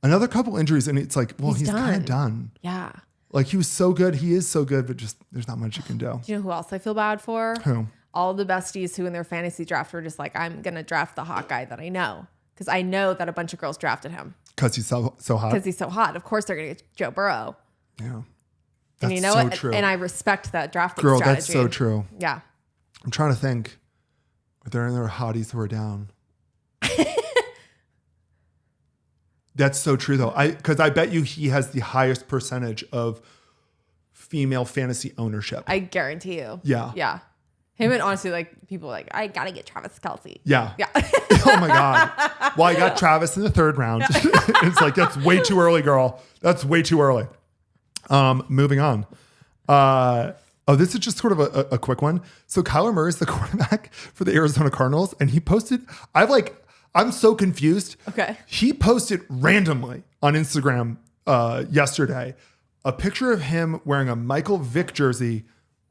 another couple injuries, and it's like, well, he's kind of done. Yeah. Like he was so good. He is so good, but just there's not much you can do. Do you know who else I feel bad for? Who? All the besties who in their fantasy draft were just like, I'm going to draft the hot guy that I know. Because I know that a bunch of girls drafted him. Because he's so hot? Because he's so hot. Of course they're going to get Joe Burrow. Yeah. That's And you know so what? true. And I respect that drafting Girl, strategy. that's so true. Yeah. I'm trying to think. Are there any other hotties who are down? That's so true though. Because I bet you he has the highest percentage of female fantasy ownership. I guarantee you. Yeah. Yeah. Him and honestly, like people are like, I gotta get Travis Kelce. Yeah. Yeah. Oh my God. Well, I got Travis in the third round. It's like, that's way too early, girl. That's way too early. Moving on. This is just sort of a quick one. So Kyler Murray is the quarterback for the Arizona Cardinals, and he posted, I'm so confused. Okay. He posted randomly on Instagram yesterday a picture of him wearing a Michael Vick jersey,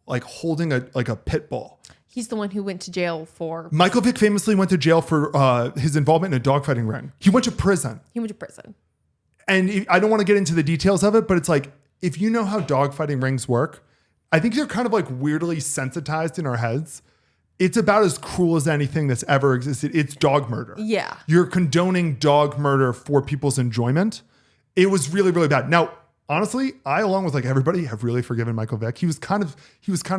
like holding a pit bull. He's the one who went to jail for. Michael Vick famously went to jail for his involvement in a dogfighting ring. He went to prison. And I don't want to get into the details of it, but it's like, if you know how dogfighting rings work, I think they're kind of like weirdly sensitized in our heads. It's about as cruel as anything that's ever existed. It's dog murder. Yeah. You're condoning dog murder for people's enjoyment. It was really, really bad. Now, honestly, I, along with like everybody, have really forgiven Michael Vick. He was kind of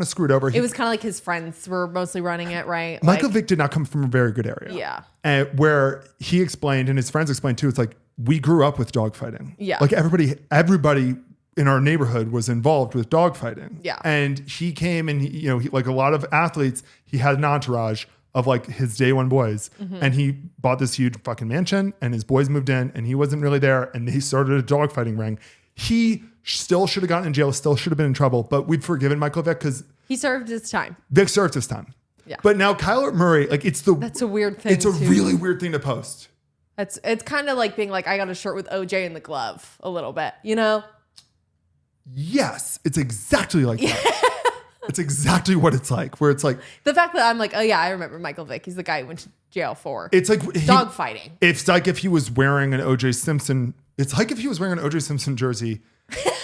screwed over. It was kind of like his friends were mostly running it, right? Michael Vick did not come from a very good area. Yeah. And where he explained, and his friends explained too, it's like, we grew up with dogfighting. Yeah. Like everybody in our neighborhood was involved with dogfighting. Yeah. And he came and he, like a lot of athletes, he had an entourage of like his day one boys. Mm-hmm. And he bought this huge fucking mansion and his boys moved in and he wasn't really there. And he started a dogfighting ring. He still should have gotten in jail, still should have been in trouble, but we've forgiven Michael Vick because he served his time. Vick served his time. Yeah. But now Kyler Murray, like that's a weird thing. It's a really weird thing to post. It's kind of like being like, I got a shirt with OJ in the glove a little bit, you know? Yes, it's exactly like that. It's exactly what it's like, where it's like the fact that I'm like, oh yeah, I remember Michael Vick. He's the guy who went to jail for. It's like dog fighting. It's like if he was wearing an OJ Simpson. It's like if he was wearing an OJ Simpson jersey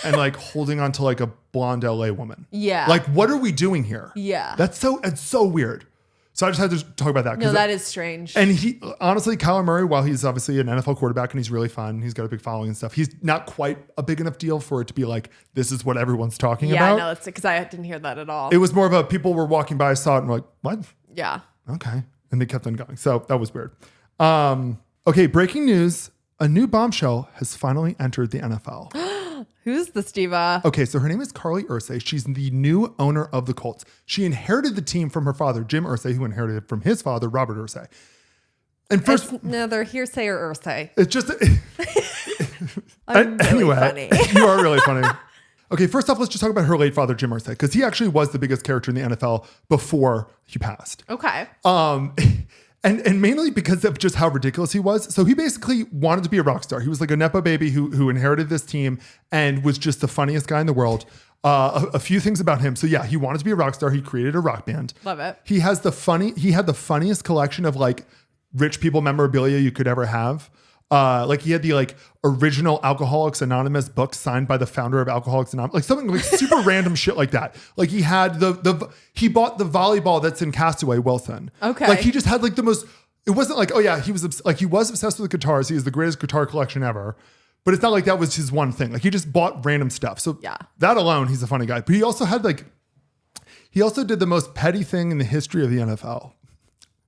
and like holding onto like a blonde LA woman. Yeah. Like, what are we doing here? Yeah. It's so weird. So I just had to talk about that. No, that is strange. And he, honestly, Kyler Murray, while he's obviously an NFL quarterback and he's really fun, he's got a big following and stuff, he's not quite a big enough deal for it to be like, this is what everyone's talking about. Yeah, no, that's because I didn't hear that at all. It was more of a, people were walking by, saw it and were like, what? Yeah. Okay. And they kept on going. So that was weird. Okay, breaking news. A new bombshell has finally entered the NFL. Who's the Steva? Okay, so her name is Carly Ursay. She's the new owner of the Colts. She inherited the team from her father, Jim Ursay, who inherited it from his father, Robert Ursay. And first, it's neither hearsay or Ursay. it's just I'm really anyway, funny. You are really funny. Okay, first off, let's just talk about her late father, Jim Irsay, because he actually was the biggest character in the NFL before he passed. Okay. And mainly because of just how ridiculous he was. So he basically wanted to be a rock star. He was like a Nepo baby who inherited this team and was just the funniest guy in the world. A few things about him. So yeah, he wanted to be a rock star. He created a rock band. Love it. He had the funniest collection of like rich people memorabilia you could ever have. Like he had the like original Alcoholics Anonymous book signed by the founder of Alcoholics Anonymous, like something like super random shit like that. Like he had he bought the volleyball that's in Castaway Wilson. Okay. Like he just had like the most, it wasn't like, oh yeah, he was obsessed with the guitars. He has the greatest guitar collection ever. But it's not like that was his one thing. Like he just bought random stuff. So yeah, that alone, he's a funny guy. But he also did the most petty thing in the history of the NFL.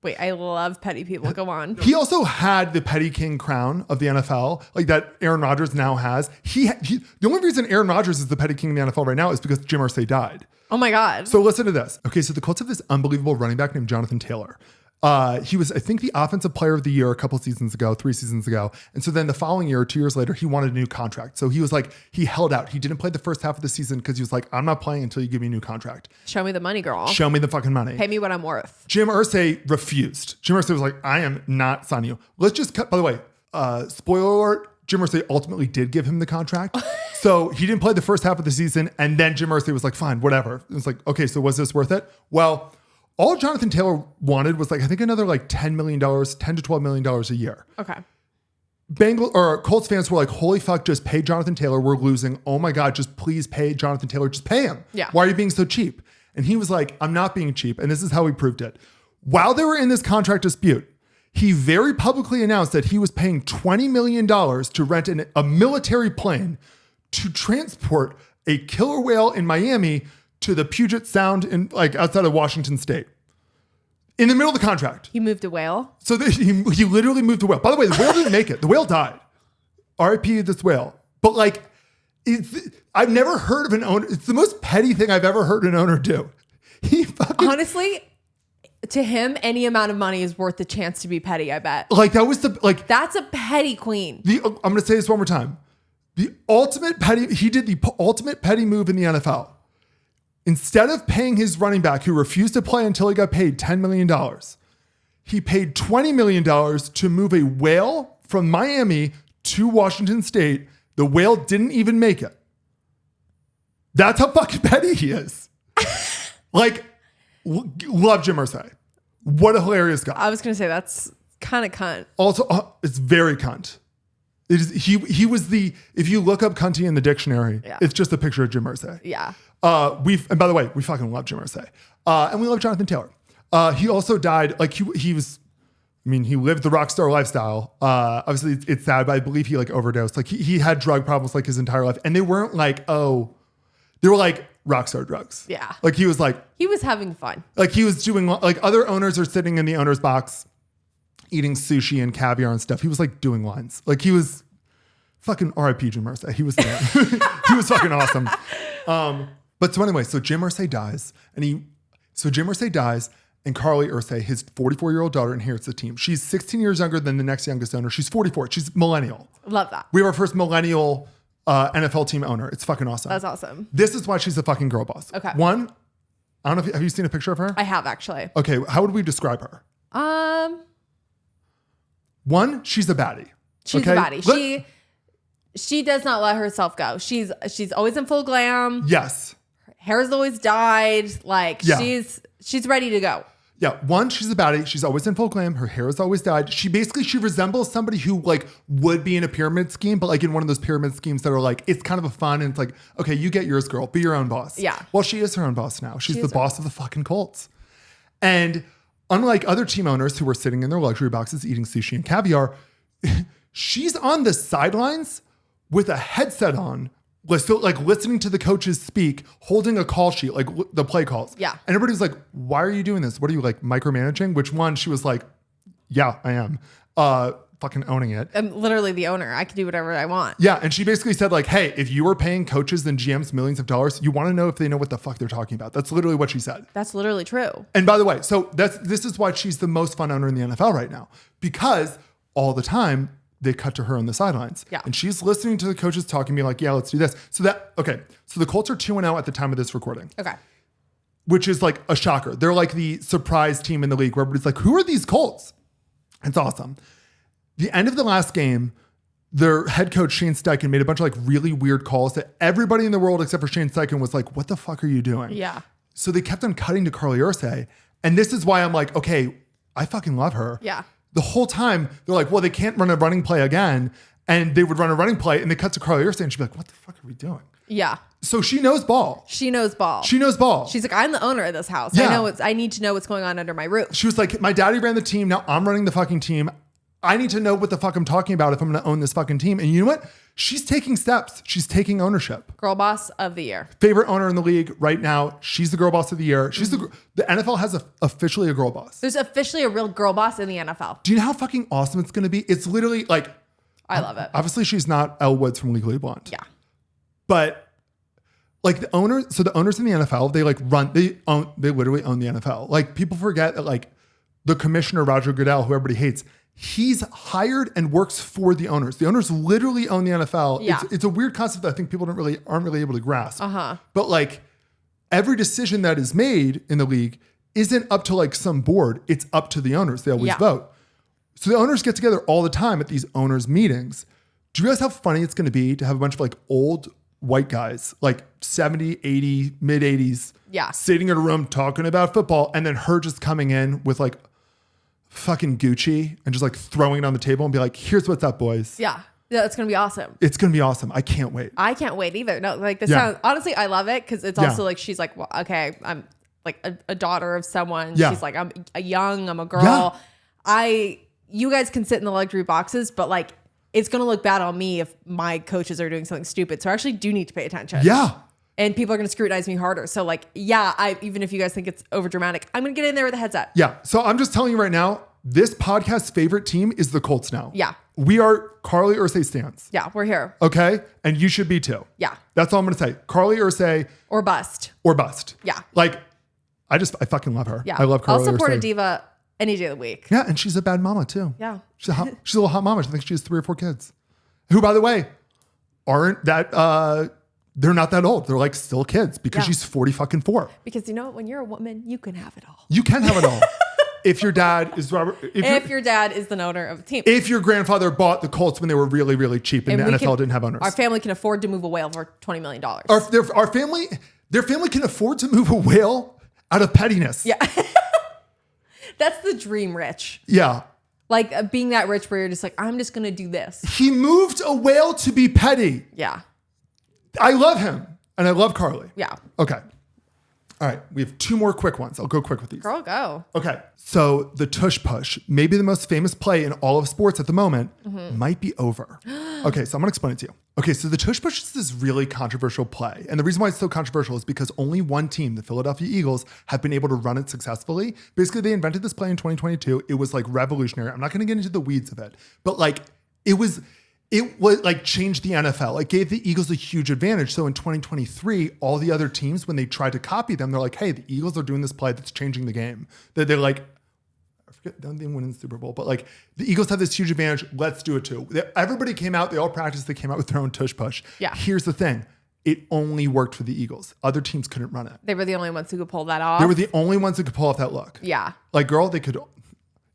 Wait, I love petty people. Go on. He also had the petty king crown of the NFL, like that Aaron Rodgers now has. The only reason Aaron Rodgers is the petty king of the NFL right now is because Jim Irsay died. Oh my God. So listen to this. Okay, so the Colts have this unbelievable running back named Jonathan Taylor. He was, I think, the offensive player of the year 3 seasons ago. And so then the following year, 2 years later, he wanted a new contract. So he was like, he held out. He didn't play the first half of the season because he was like, I'm not playing until you give me a new contract. Show me the money, girl. Show me the fucking money. Pay me what I'm worth. Jim Irsay refused. Jim Irsay was like, I am not signing you. Let's just cut, by the way, spoiler alert, Jim Irsay ultimately did give him the contract. So he didn't play the first half of the season. And then Jim Irsay was like, fine, whatever. It was like, okay, so was this worth it? Well, all Jonathan Taylor wanted was like, I think another like $10 to $12 million a year. Okay. Colts fans were like, holy fuck, just pay Jonathan Taylor. We're losing. Oh my God, just please pay Jonathan Taylor. Just pay him. Yeah. Why are you being so cheap? And he was like, I'm not being cheap. And this is how he proved it. While they were in this contract dispute, he very publicly announced that he was paying $20 million to rent a military plane to transport a killer whale in Miami to the Puget Sound in like outside of Washington State. In the middle of the contract. He moved a whale? So he literally moved a whale. By the way, the whale didn't make it. The whale died. RIP this whale. But like, I've never heard of an owner. It's the most petty thing I've ever heard an owner do. Honestly, to him, any amount of money is worth the chance to be petty, I bet. Like that's a petty queen. I'm going to say this one more time. He did the ultimate petty move in the NFL. Instead of paying his running back who refused to play until he got paid $10 million, he paid $20 million to move a whale from Miami to Washington State. The whale didn't even make it. That's how fucking petty he is. Like, love Jim Irsay. What a hilarious guy. I was going to say that's kind of cunt. Also, it's very cunt. It is, he was if you look up cunty in the dictionary, It's just a picture of Jim Irsay. Yeah. And by the way, we fucking love Jim Irsay. And we love Jonathan Taylor. He also died, like he lived the rock star lifestyle. Obviously it's sad, but I believe he like overdosed. Like he had drug problems like his entire life. And they weren't like, they were like rock star drugs. Yeah. Like he was having fun. Like he was doing, like other owners are sitting in the owner's box eating sushi and caviar and stuff. He was like doing lines. Like he was fucking RIP Jim Irsay. He was there. He was fucking awesome. But so anyway, so Jim Irsay dies and Carly Irsay, his 44-year-old daughter, inherits the team. She's 16 years younger than the next youngest owner. She's 44. She's millennial. Love that. We have our first millennial NFL team owner. It's fucking awesome. That's awesome. This is why she's a fucking girl boss. Okay. One, I don't know have you seen a picture of her? I have actually. Okay. How would we describe her? One, she's a baddie. She's a baddie. She does not let herself go. She's always in full glam. Yes. Her hair's always dyed. Like she's ready to go. Yeah. One, she's a baddie. She's always in full glam. Her hair is always dyed. She resembles somebody who like would be in a pyramid scheme, but like in one of those pyramid schemes that are like, it's kind of a fun and it's like, okay, you get yours, girl. Be your own boss. Yeah. Well, she is her own boss now. She's the boss of the fucking Colts. And unlike other team owners who were sitting in their luxury boxes eating sushi and caviar, she's on the sidelines with a headset on, so like listening to the coaches speak, holding a call sheet, like the play calls. Yeah. And everybody's like, why are you doing this? What are you like micromanaging? Which one? She was like, yeah, I am. Fucking owning it. I'm literally the owner. I can do whatever I want. Yeah. And she basically said like, hey, if you were paying coaches and GMs millions of dollars, you want to know if they know what the fuck they're talking about. That's literally what she said. That's literally true. And by the way, so this is why she's the most fun owner in the NFL right now, because all the time they cut to her on the sidelines. Yeah. And she's listening to the coaches talking, being like, yeah, let's do this. So the Colts are 2-0 at the time of this recording. Okay. Which is like a shocker. They're like the surprise team in the league where everybody's like, who are these Colts? It's awesome. The end of the last game, their head coach, Shane Steichen, made a bunch of like really weird calls that everybody in the world except for Shane Steichen was like, what the fuck are you doing? Yeah. So they kept on cutting to Carly Ursay. And this is why I'm like, okay, I fucking love her. Yeah. The whole time they're like, well, they can't run a running play again. And they would run a running play and they cut to Carly Ursay and she'd be like, what the fuck are we doing? Yeah. So she knows ball. She knows ball. She knows ball. She's like, I'm the owner of this house. Yeah. I need to know what's going on under my roof. She was like, my daddy ran the team. Now I'm running the fucking team. I need to know what the fuck I'm talking about if I'm going to own this fucking team. And you know what? She's taking steps. She's taking ownership. Girl boss of the year. Favorite owner in the league right now. She's the girl boss of the year. She's the NFL has officially a girl boss. There's officially a real girl boss in the NFL. Do you know how fucking awesome it's going to be? It's literally like, I love it. obviously she's not Elle Woods from Legally Blonde. Yeah. But like the owners in the NFL, they literally own the NFL. Like people forget that like the commissioner, Roger Goodell, who everybody hates, he's hired and works for the owners. The owners literally own the NFL. Yeah. It's a weird concept that I think people aren't really able to grasp. Uh-huh. But like every decision that is made in the league isn't up to like some board. It's up to the owners. They always vote. So the owners get together all the time at these owners meetings. Do you realize how funny it's going to be to have a bunch of like old white guys, like 70, 80, mid 80s, sitting in a room talking about football, and then her just coming in with like fucking Gucci and just like throwing it on the table and be like, here's what's up, boys. Yeah. Yeah, it's going to be awesome. It's going to be awesome. I can't wait. I can't wait either. No, like this sounds, honestly, I love it because it's also like, she's like, well, okay, I'm like a daughter of someone. Yeah. She's like, I'm a girl. Yeah. You guys can sit in the luxury boxes, but like, it's going to look bad on me if my coaches are doing something stupid. So I actually do need to pay attention. Yeah. And people are going to scrutinize me harder. So like, even if you guys think it's over dramatic, I'm going to get in there with a headset. Yeah. So I'm just telling you right now, this podcast's favorite team is the Colts now. Yeah. We are Carly Ursay stans. Yeah, we're here. Okay? And you should be too. Yeah. That's all I'm going to say. Carly Ursay. Or bust. Yeah. Like, I fucking love her. Yeah. I love Carly I'll support Ursay. A diva any day of the week. Yeah. And she's a bad mama too. Yeah. She's a little hot mama. I think she has 3 or 4 kids. Who, by the way, aren't that, they're not that old. They're like still kids because she's 44. Because you know what? When you're a woman, you can have it all. You can have it all. If your dad is Robert, if your dad is the owner of the team. If your grandfather bought the Colts when they were really, really cheap and the NFL didn't have owners. Our family can afford to move a whale for $20 million. Their family can afford to move a whale out of pettiness. Yeah. That's the dream rich. Yeah. Like being that rich where you're just like, I'm just going to do this. He moved a whale to be petty. Yeah. I love him. And I love Carly. Yeah. Okay. All right. We have 2 more quick ones. I'll go quick with these. Girl, go. Okay. So the tush push, maybe the most famous play in all of sports at the moment, might be over. Okay. So I'm going to explain it to you. Okay. So the tush push is this really controversial play. And the reason why it's so controversial is because only one team, the Philadelphia Eagles, have been able to run it successfully. Basically, they invented this play in 2022. It was like revolutionary. I'm not going to get into the weeds of it, but like it was like changed the NFL. It gave the Eagles a huge advantage. So in 2023, all the other teams, when they tried to copy them, they're like, hey, the Eagles are doing this play that's changing the game. They're like, I forget, don't they win in the Super Bowl? But like the Eagles have this huge advantage. Let's do it too. Everybody came out, they all practiced, they came out with their own tush push. Yeah. Here's the thing. It only worked for the Eagles. Other teams couldn't run it. They were the only ones who could pull that off. They were the only ones who could pull off that look. Yeah. Like, girl, they could.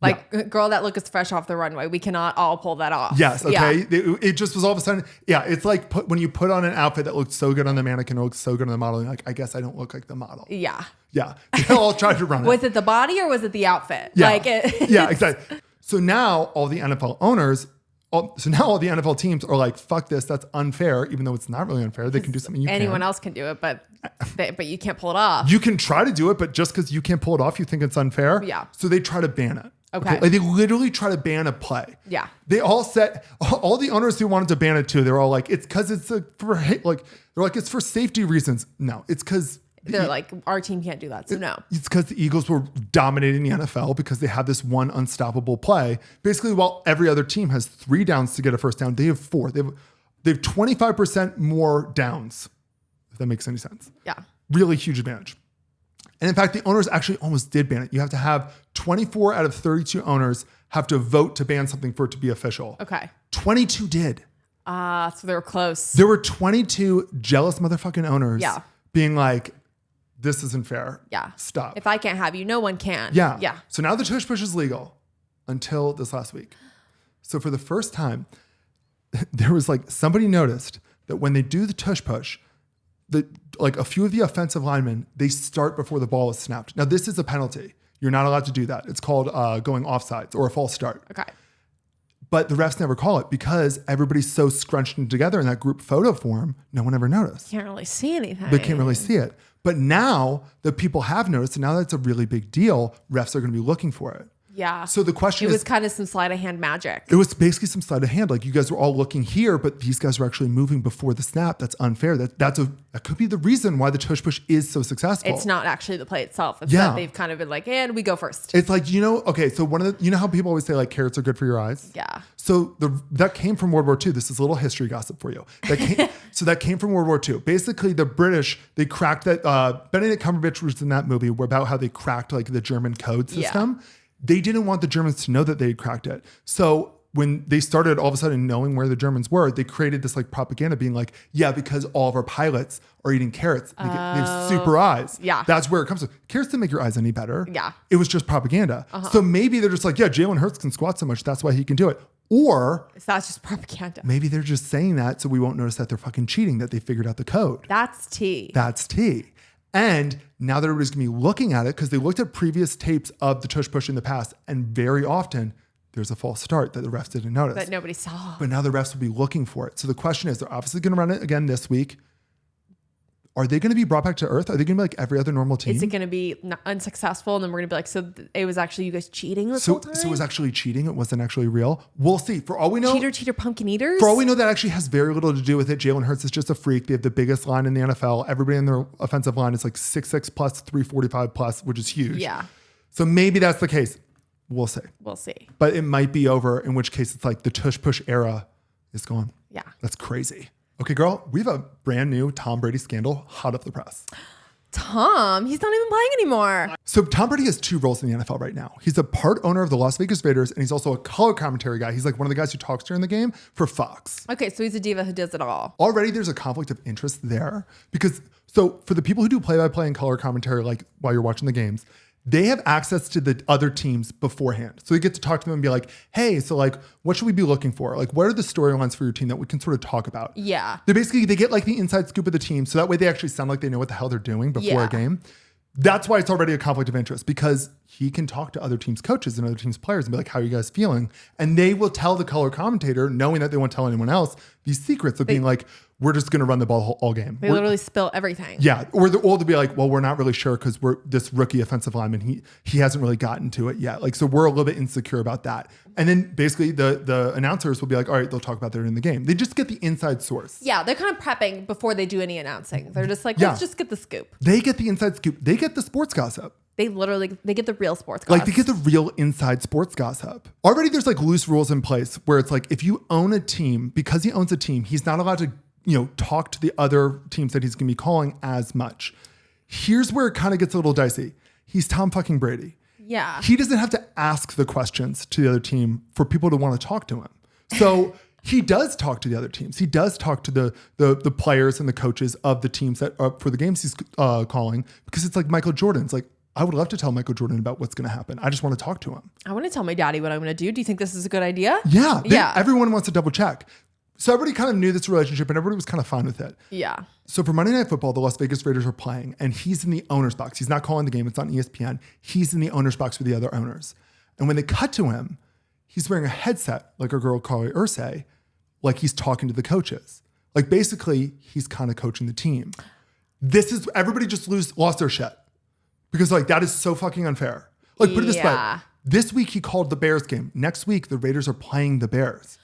Like, girl, that look is fresh off the runway. We cannot all pull that off. Yes. Okay. Yeah. It just was all of a sudden. Yeah. It's like when you put on an outfit that looked so good on the mannequin, or looks so good on the model. And like, I guess I don't look like the model. Yeah. Yeah. They all tried to run it. Was it the body or was it the outfit? Yeah. Like yeah, exactly. So now all the NFL owners, all the NFL teams are like, fuck this. That's unfair. Even though it's not really unfair. They can do something you can't. Anyone else can do it, but you can't pull it off. You can try to do it, but just because you can't pull it off, you think it's unfair. Yeah. So they try to ban it. Okay. Like they literally try to ban a play. Yeah. They all the owners who wanted to ban it too, they were all like, it's because it's it's for safety reasons. No, it's because they're like, our team can't do that. So no. It's because the Eagles were dominating the NFL because they had this one unstoppable play. Basically, while every other team has 3 downs to get a first down, they have 4. They have 25% more downs, if that makes any sense. Yeah. Really huge advantage. And in fact, the owners actually almost did ban it. You have to have 24 out of 32 owners have to vote to ban something for it to be official. Okay. 22 did. So they were close. There were 22 jealous motherfucking owners being like, this isn't fair. Yeah. Stop. If I can't have you, no one can. Yeah. Yeah. So now the tush push is legal until this last week. So for the first time, there was like somebody noticed that when they do the tush push, like a few of the offensive linemen, they start before the ball is snapped. Now this is a penalty. You're not allowed to do that. It's called going offsides or a false start. Okay. But the refs never call it because everybody's so scrunched in together in that group photo form, no one ever noticed. Can't really see anything. They can't really see it. But now that people have noticed, and now that's a really big deal, refs are going to be looking for it. Yeah. So the question it is... was kind of some sleight of hand magic. It was basically some sleight of hand. Like you guys were all looking here, but these guys were actually moving before the snap. That's unfair. That could be the reason why the tush push is so successful. It's not actually the play itself. It's that they've kind of been like, and we go first. It's like, okay, so you know how people always say like carrots are good for your eyes? Yeah. So that came from World War II. This is a little history gossip for you. That came from World War II. Basically, the British, they cracked that. Benedict Cumberbatch was in that movie about how they cracked like the German code system. Yeah. They didn't want the Germans to know that they had cracked it. So when they started all of a sudden knowing where the Germans were, they created this like propaganda being like, yeah, because all of our pilots are eating carrots. They have super eyes. Yeah. That's where it comes from. Carrots didn't make your eyes any better. Yeah. It was just propaganda. So maybe they're just like, yeah, Jalen Hurts can squat so much. That's why he can do it. Or that's just propaganda. Maybe they're just saying that so we won't notice that they're fucking cheating, that they figured out the code. That's tea. That's tea. And now that everybody's gonna be looking at it, because they looked at previous tapes of the tush push in the past, and very often there's a false start that the refs didn't notice. That nobody saw. But now the refs will be looking for it. So the question is, they're obviously gonna run it again this week. Are they going to be brought back to earth? Are they going to be like every other normal team? Is it going to be unsuccessful? And then we're going to be like, so it was actually you guys cheating this whole time? So it was actually cheating. It wasn't actually real. We'll see. For all we know, cheater, pumpkin eaters. For all we know, that actually has very little to do with it. Jalen Hurts is just a freak. They have the biggest line in the NFL. Everybody in their offensive line is like 6'6 plus, 345 plus, which is huge. Yeah. So maybe that's the case. We'll see. We'll see. But it might be over, in which case it's like the tush push era is gone. Yeah. That's crazy. Okay, girl, we have a brand new Tom Brady scandal hot off the press. Tom, he's not even playing anymore. So Tom Brady has two roles in the NFL right now. He's a part owner of the Las Vegas Raiders, and he's also a color commentary guy. He's like one of the guys who talks during the game for Fox. Okay, so he's a diva who does it all. Already there's a conflict of interest there because, so for the people who do play-by-play and color commentary, like while you're watching the games, they have access to the other teams beforehand. So you get to talk to them and be like, hey, so like, what should we be looking for? Like, what are the storylines for your team that we can sort of talk about? Yeah. They get like the inside scoop of the team. So that way they actually sound like they know what the hell they're doing before a game. That's why it's already a conflict of interest, because he can talk to other teams' coaches and other teams' players and be like, how are you guys feeling? And they will tell the color commentator, knowing that they won't tell anyone else, these secrets of being like, we're just going to run the ball all game. They literally spill everything. Yeah. Or they'll be like, well, we're not really sure because we're this rookie offensive lineman. He hasn't really gotten to it yet. Like, so we're a little bit insecure about that. And then basically the announcers will be like, all right, they'll talk about that in the game. They just get the inside source. Yeah. They're kind of prepping before they do any announcing. They're just like, let's just get the scoop. They get the inside scoop. They get the sports gossip. They get the real sports gossip. Like, they get the real inside sports gossip. Already there's like loose rules in place where it's like, if you own a team, because he owns a team, he's not allowed to, talk to the other teams that he's going to be calling as much. Here's where it kind of gets a little dicey. He's Tom fucking Brady. Yeah. He doesn't have to ask the questions to the other team for people to want to talk to him. So he does talk to the other teams. He does talk to the players and the coaches of the teams that are for the games he's calling, because it's like Michael Jordan. It's like, I would love to tell Michael Jordan about what's going to happen. I just want to talk to him. I want to tell my daddy what I'm going to do. Do you think this is a good idea? Yeah. Everyone wants to double check. So everybody kind of knew this relationship and everybody was kind of fine with it. Yeah. So for Monday Night Football, the Las Vegas Raiders are playing and he's in the owner's box. He's not calling the game. It's on ESPN. He's in the owner's box with the other owners. And when they cut to him, he's wearing a headset like our girl Carly Ursay, like he's talking to the coaches. Like basically he's kind of coaching the team. Everybody just lost their shit. Because like that is so fucking unfair. Like put it this way. This week he called the Bears game. Next week the Raiders are playing the Bears.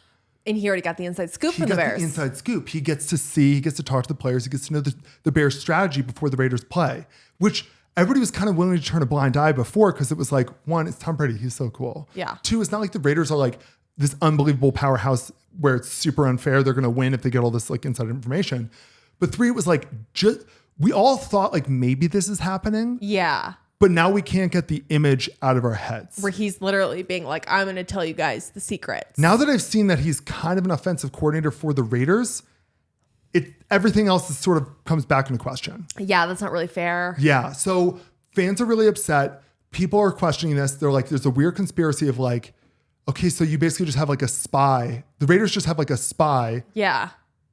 And he already got the inside scoop from the Bears. The inside scoop. He gets to talk to the players. He gets to know the Bears strategy before the Raiders play, which everybody was kind of willing to turn a blind eye before, because it was like, one, it's Tom Brady. He's so cool. Yeah. Two, it's not like the Raiders are like this unbelievable powerhouse where it's super unfair. They're going to win if they get all this like inside information. But three, it was like, we all thought like maybe this is happening. Yeah. But now we can't get the image out of our heads. Where he's literally being like, I'm going to tell you guys the secrets. Now that I've seen that he's kind of an offensive coordinator for the Raiders, everything else is sort of comes back into question. Yeah, that's not really fair. Yeah. So fans are really upset. People are questioning this. They're like, there's a weird conspiracy of like, okay, so you basically just have like a spy. The Raiders just have like a spy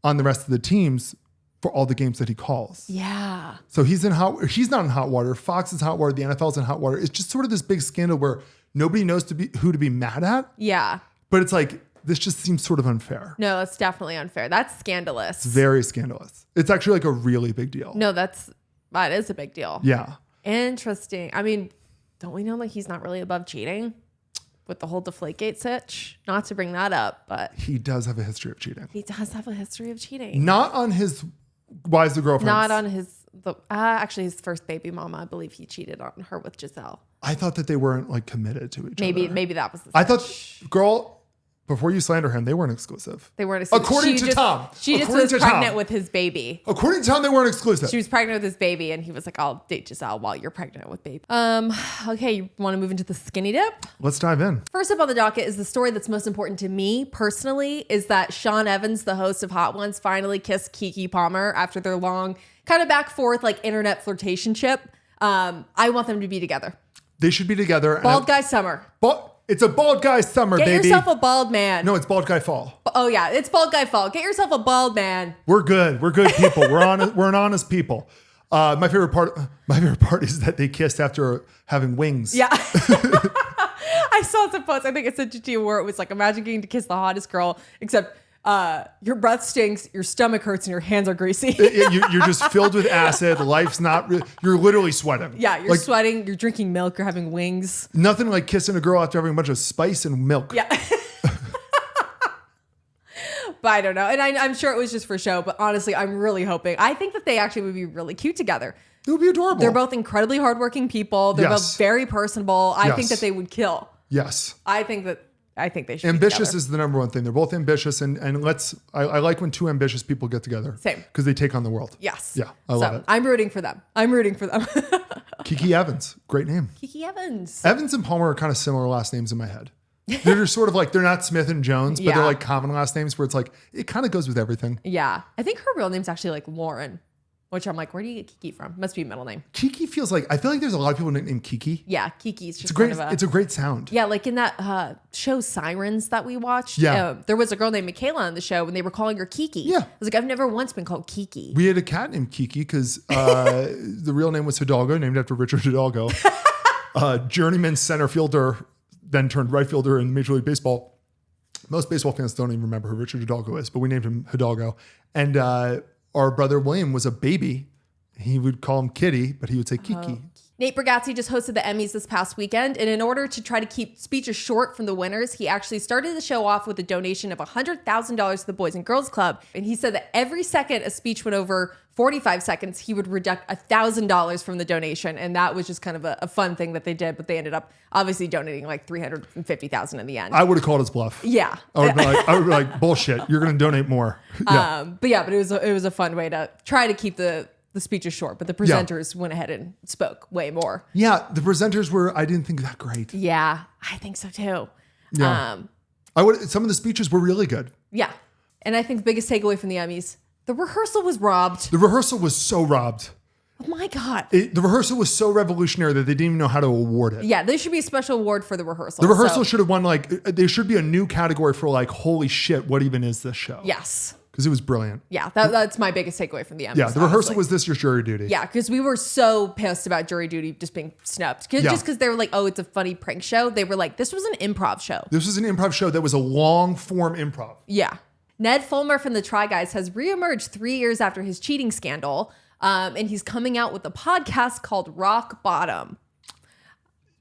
on the rest of the teams for all the games that he calls. Yeah. So he's not in hot water. Fox is hot water. The NFL's in hot water. It's just sort of this big scandal where nobody knows who to be mad at. Yeah. But it's like, this just seems sort of unfair. No, it's definitely unfair. That's scandalous. It's very scandalous. It's actually like a really big deal. No, that is a big deal. Yeah. Interesting. I mean, don't we know that he's not really above cheating with the whole Deflategate sitch? Not to bring that up, but he does have a history of cheating. He does have a history of cheating. Not on his wives, the girlfriends. Not on actually his first baby mama. I believe he cheated on her with Giselle. I thought that they weren't like committed to each other. Maybe that was the I thought, girl, before you slander him, they weren't exclusive. They weren't exclusive. According to Tom. She just was pregnant with his baby. According to Tom, they weren't exclusive. She was pregnant with his baby, and he was like, I'll date Giselle while you're pregnant with baby. Okay, you want to move into the skinny dip? Let's dive in. First up on the docket is the story that's most important to me personally, is that Sean Evans, the host of Hot Ones, finally kissed Keke Palmer after their long kind of back forth like internet flirtationship. I want them to be together. They should be together. Bald guy summer. It's a bald guy summer, Get baby. yourself a bald man. No, it's bald guy fall. Oh yeah, it's bald guy fall. Get yourself a bald man. We're good. We're good people. We're an honest people. My favorite part is that they kissed after having wings. Yeah. I saw some post. I think it's such a tea where it was like, imagine getting to kiss the hottest girl, except your breath stinks, your stomach hurts, and your hands are greasy. You're just filled with acid. Life's not. You're literally sweating. Yeah, you're sweating. You're drinking milk. You're having wings. Nothing like kissing a girl after having a bunch of spice and milk. Yeah. But I don't know. And I'm sure it was just for show. But honestly, I'm really hoping. I think that they actually would be really cute together. It would be adorable. They're both incredibly hardworking people. They're both very personable. I think that they would kill. Yes. I think they should. Ambitious is the number one thing. They're both ambitious, and I like when two ambitious people get together. Same. Because they take on the world. Yes. Yeah, I love it. I'm rooting for them. Keke Evans, great name. Keke Evans. Evans and Palmer are kind of similar last names in my head. They're just sort of like, they're not Smith and Jones, but they're like common last names where it's like, it kind of goes with everything. Yeah. I think her real name's actually like Lauren, which I'm like, where do you get Keke from? Must be a middle name. Keke feels like, I feel like there's a lot of people named Keke. Yeah, Kiki's just it's a great sound. Yeah, like in that show Sirens that we watched. Yeah. There was a girl named Michaela on the show and they were calling her Keke. Yeah. I was like, I've never once been called Keke. We had a cat named Keke because the real name was Hidalgo, named after Richard Hidalgo. Journeyman center fielder, then turned right fielder in Major League Baseball. Most baseball fans don't even remember who Richard Hidalgo is, but we named him Hidalgo. And our brother William was a baby. He would call him Kitty, but he would say Kiki. Nate Bargatze just hosted the Emmys this past weekend, and in order to try to keep speeches short from the winners, he actually started the show off with a donation of $100,000 to the Boys and Girls Club. And he said that every second a speech went over 45 seconds, he would deduct $1,000 from the donation. And that was just kind of a fun thing that they did, but they ended up obviously donating like $350,000 in the end. I would have called his bluff. Yeah. I would be like, bullshit, you're going to donate more. Yeah. But it was a fun way to try to keep the speech is short, but the presenters went ahead and spoke way more. Yeah, the presenters I didn't think that great. Yeah, I think so too. Yeah. Some of the speeches were really good. Yeah. And I think the biggest takeaway from the Emmys, the rehearsal was robbed. The rehearsal was so robbed. Oh my God. The rehearsal was so revolutionary that they didn't even know how to award it. Yeah, there should be a special award for the rehearsal. The rehearsal should have won, there should be a new category for holy shit, what even is this show? Yes. Because it was brilliant. Yeah, that's my biggest takeaway from the Emmys. Yeah, the rehearsal was this year's jury duty. Yeah, because we were so pissed about jury duty just being snubbed. Just because they were like, oh, it's a funny prank show. They were like, this was an improv show. This was an improv show that was a long form improv. Yeah. Ned Fulmer from the Try Guys has reemerged 3 years after his cheating scandal. And he's coming out with a podcast called Rock Bottom.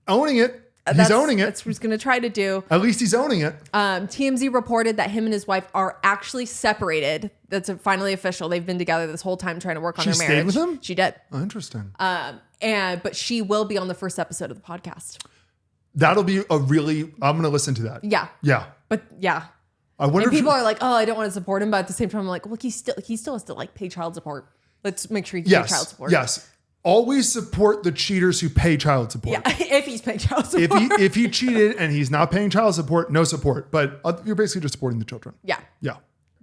Owning it. He's owning it. That's what he's going to try to do. At least he's owning it. TMZ reported that him and his wife are actually separated. That's finally official. They've been together this whole time trying to work on their marriage. She stayed with him? She did. Oh, interesting. But she will be on the first episode of the podcast. That'll be I'm going to listen to that. Yeah. Yeah. But yeah. I wonder and people are like, oh, I don't want to support him. But at the same time, I'm like, look, he still has to pay child support. Let's make sure he can pay child support. Yes. always support the cheaters who pay child support. Yeah, if he's paying child support. If he cheated and he's not paying child support, no support. But you're basically just supporting the children. Yeah. Yeah.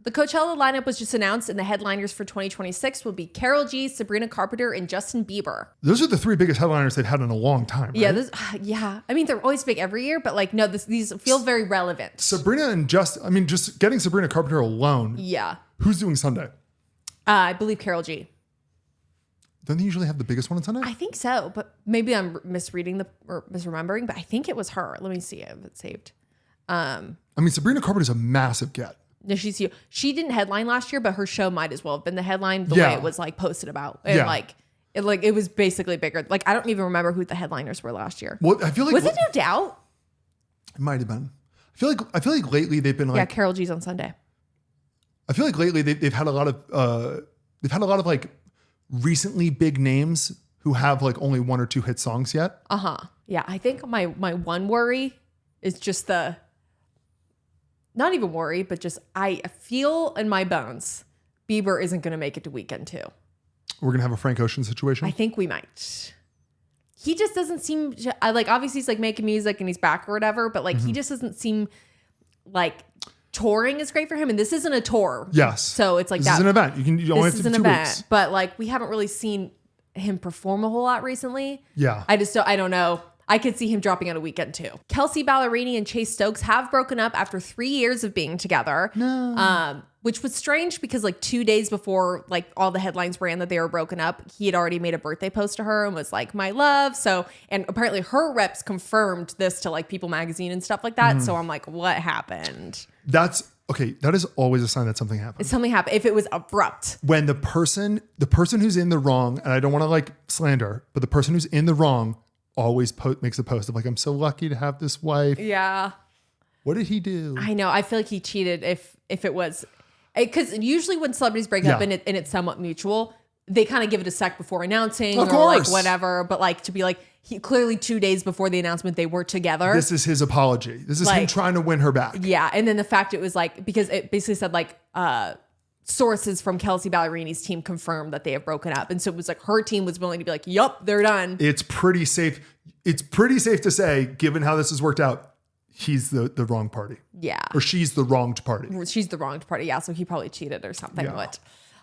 The Coachella lineup was just announced, and the headliners for 2026 will be Karol G, Sabrina Carpenter, and Justin Bieber. Those are the 3 biggest headliners they've had in a long time. Right? Yeah, yeah. I mean, they're always big every year, but like, no, these feel very relevant. Sabrina and just getting Sabrina Carpenter alone. Yeah. Who's doing Sunday? I believe Karol G. Don't they usually have the biggest one on Sunday? I think so, but maybe I'm misreading or misremembering, but I think it was her. Let me see if it's saved. I mean, Sabrina Carpenter's a massive get. No, she's huge. She didn't headline last year, but her show might as well have been the headline the way it was like posted about. And it was basically bigger. Like, I don't even remember who the headliners were last year. Well, I feel like was it No Doubt? It might have been. I feel like lately they've been like, yeah, Karol G's on Sunday. I feel like lately they've had a lot of like recently big names who have like only 1 or 2 hit songs yet. Yeah, I think my one worry is just not even worry, but just I feel in my bones Bieber isn't going to make it to weekend 2. We're going to have a Frank Ocean situation. I think we might. He just doesn't seem like, obviously he's like making music and he's back or whatever, but like he just doesn't seem like touring is great for him. And this isn't a tour. Yes. So it's like this is an event. You only have to do 2 weeks. But like we haven't really seen him perform a whole lot recently. Yeah. I don't know. I could see him dropping on a weekend 2. Kelsey Ballerini and Chase Stokes have broken up after 3 years of being together. No. Which was strange because like 2 days before like all the headlines ran that they were broken up, he had already made a birthday post to her and was like, my love. So, and apparently her reps confirmed this to like People Magazine and stuff like that. So I'm like, what happened? That's okay. That is always a sign that something happened. If something happened, if it was abrupt. When the person who's in the wrong, and I don't want to like slander, but the person who's in the wrong always makes a post of like, I'm so lucky to have this wife. Yeah. What did he do? I know. I feel like he cheated if it was, because usually when celebrities break up and it's somewhat mutual, they kind of give it a sec before announcing or like whatever. But like to be like, he clearly 2 days before the announcement, they were together. This is his apology. This is him trying to win her back. Yeah. And then the fact it was like, because it basically said like, sources from Kelsey Ballerini's team confirmed that they have broken up. And so it was like her team was willing to be like, yup, they're done. It's pretty safe. It's pretty safe to say, given how this has worked out, he's the wrong party. Yeah. Or she's the wronged party. She's the wronged party. Yeah. So he probably cheated or something, which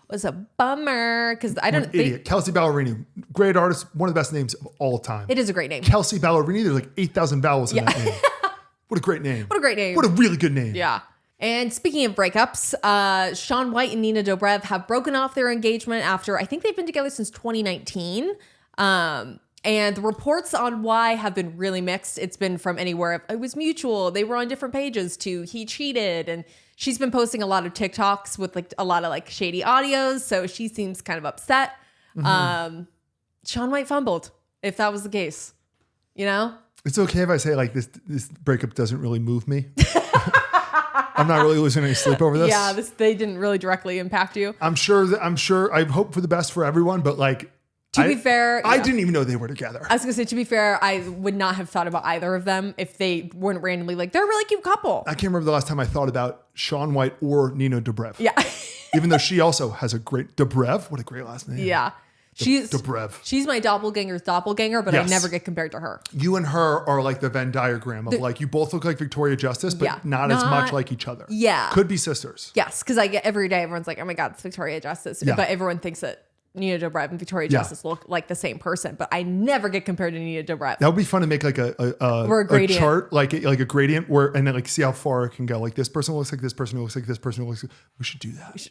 was a bummer because I don't think. Kelsey Ballerini, great artist, one of the best names of all time. It is a great name. Kelsey Ballerini, there's like 8,000 vowels in that name. What a great name. What a great name. What a really good name. Yeah. And speaking of breakups, Shaun White and Nina Dobrev have broken off their engagement after, I think they've been together since 2019. And the reports on why have been really mixed. It's been from anywhere of, it was mutual, they were on different pages, to he cheated. And she's been posting a lot of TikToks with like a lot of like shady audios. So she seems kind of upset. Shaun White fumbled, if that was the case, you know? It's okay if I say like this breakup doesn't really move me. I'm not really losing any sleep over this. Yeah, they didn't really directly impact you. I'm sure I hope for the best for everyone, but like, to be fair, I didn't even know they were together. I was gonna say, to be fair, I would not have thought about either of them if they weren't randomly like, they're a really cute couple. I can't remember the last time I thought about Shaun White or Nina Dobrev. Yeah. Even though she also has a great Dobrev. What a great last name. Yeah. Dobrev. She's my doppelganger's doppelganger, but I never get compared to her. You and her are like the Venn diagram of like, you both look like Victoria Justice, but not as much like each other. Yeah. Could be sisters. Yes, because I get every day, everyone's like, oh my God, it's Victoria Justice. Yeah. But everyone thinks that Nina Dobrev and Victoria Justice look like the same person, but I never get compared to Nina Dobrev. That would be fun to make like a chart, like a gradient where, and then like see how far it can go. Like this person looks like this person who looks like this person who looks like, we should do that.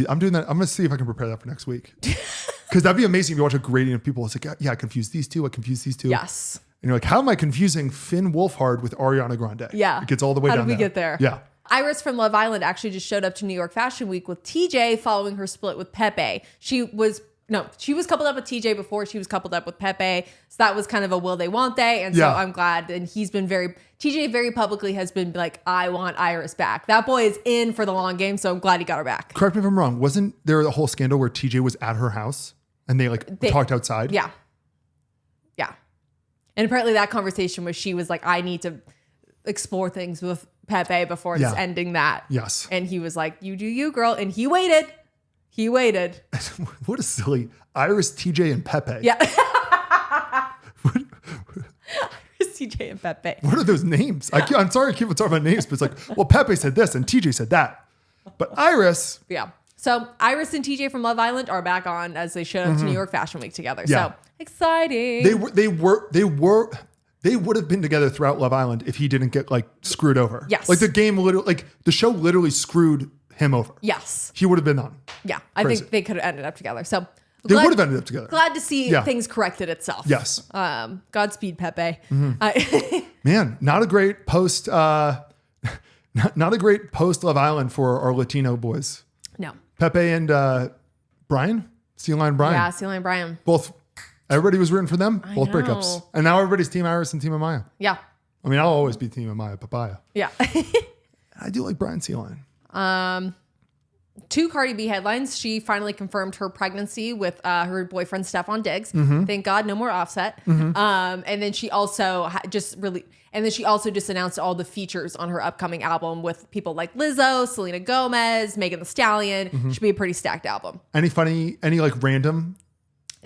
I'm doing that. I'm going to see if I can prepare that for next week. Because that'd be amazing if you watch a gradient of people. It's like, yeah, I confused these two. Yes. And you're like, how am I confusing Finn Wolfhard with Ariana Grande? Yeah. It gets all the way down there. How did we get there? Yeah. Iris from Love Island actually just showed up to New York Fashion Week with TJ following her split with Pepe. She was coupled up with TJ before she was coupled up with Pepe. So that was kind of a will they, won't they? And so I'm glad. And TJ very publicly has been like, I want Iris back. That boy is in for the long game. So I'm glad he got her back. Correct me if I'm wrong. Wasn't there a whole scandal where TJ was at her house and they talked outside? Yeah. Yeah. And apparently that conversation was, she was like, I need to explore things with Pepe before just ending that. Yes. And he was like, you do you, girl. And he waited. He waited. What a silly Iris, TJ, and Pepe. Yeah. TJ and Pepe. What are those names? I'm sorry I keep talking about names, but it's like, well, Pepe said this and TJ said that. But Iris. Yeah. So Iris and TJ from Love Island are back on as they showed up to New York Fashion Week together. Yeah. So exciting. They would have been together throughout Love Island if he didn't get like screwed over. Yes. Like the show literally screwed him over. Yes. He would have been on. Yeah. Crazy. I think they could have ended up together. So they would have ended up together. Glad to see things corrected itself. Yes. Godspeed, Pepe. Man, not a great post. Not a great post Love Island for our Latino boys. No. Pepe and Brian, Sea Lion Brian. Yeah, Sea Lion Brian. Both. Everybody was rooting for them. Both know. breakups, and now everybody's Team Iris and Team Amaya. Yeah. I mean, I'll always be Team Amaya Papaya. Yeah. I do like Brian Sea Lion. 2 Cardi B headlines. She finally confirmed her pregnancy with her boyfriend Stefan Diggs. Thank God, no more Offset. And then she also just announced all the features on her upcoming album with people like Lizzo, Selena Gomez, Megan Thee Stallion. Should be a pretty stacked album. Any like random?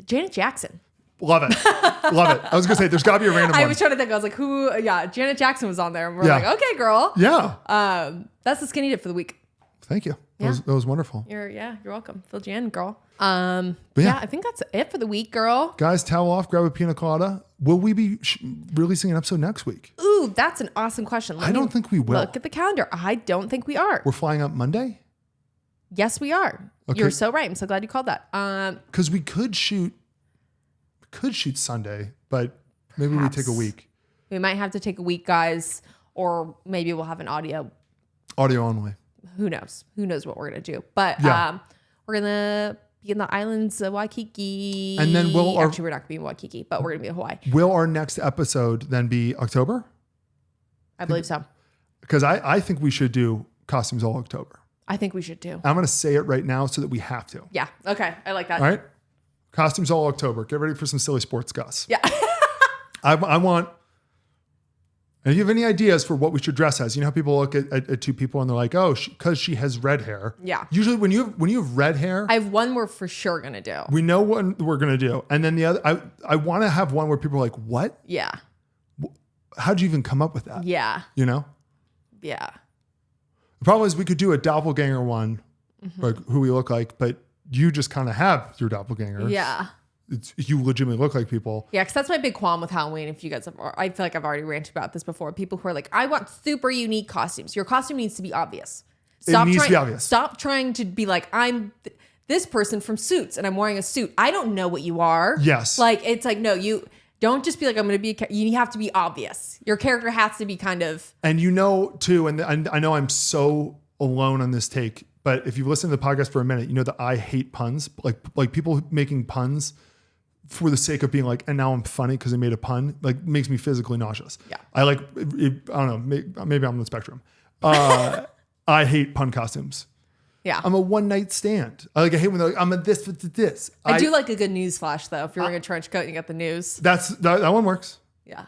Janet Jackson. Love it. Love it. I was gonna say there's gotta be a random one. I was trying to think. I was like, who? Yeah, Janet Jackson was on there. And we're Yeah. like, okay, girl. Yeah. That's the skinny dip for the week. Thank you. Yeah. That was wonderful. You're welcome. Filled you in, girl. yeah. I think that's it for the week, girl. Guys, towel off, grab a pina colada. Will we be releasing an episode next week? Ooh, that's an awesome question. I don't think we will. Look at the calendar. I don't think we are. We're flying up Monday? Yes, we are. Okay. You're so right. I'm so glad you called that. Because we could shoot Sunday, but maybe Perhaps. we take a week. We might have to take a week, guys, or maybe we'll have an audio. Audio only. Who knows? Who knows what we're going to do? But Yeah. we're going to be in the islands of Waikiki. And then we're not going to be in Waikiki, but we're going to be in Hawaii. Will our next episode then be October? I believe so. Because I think we should do costumes all October. I think we should too. I'm going to say it right now so that we have to. Yeah. Okay. I like that. All right? Costumes all October. Get ready for some silly sports, Gus. Yeah. I want... And if you have any ideas for what we should dress as, you know how people look at 2 people and they're like, oh, because she has red hair. Yeah. Usually when you have red hair, I have one we're for sure going to do. we know what we're going to do. And then the other, I want to have one where people are like, what? Yeah. How'd you even come up with that? Yeah. You know? Yeah. The problem is we could do a doppelganger one, like who we look like, but you just kind of have your doppelganger. Yeah. You legitimately look like people. Yeah, because that's my big qualm with Halloween. If you guys have, I feel like I've already ranted about this before. People who are like, I want super unique costumes. Your costume needs to be obvious. It needs to be obvious. Stop trying to be like, I'm this person from Suits and I'm wearing a suit. I don't know what you are. Yes. Like, it's like, no, you don't just be like, I'm going to be, you have to be obvious. Your character has to be kind of. And you know, too, and I know I'm so alone on this take, but if you've listened to the podcast for a minute, you know that I hate puns. Like people making puns for the sake of being like, and now I'm funny because I made a pun, like makes me physically nauseous. Yeah. I like, I don't know, maybe I'm on the spectrum. I hate pun costumes. Yeah. I'm a one night stand. I hate when they're like, I'm a this with this. I do like a good news flash though. If you're wearing a trench coat and you got the news. That one works Yeah.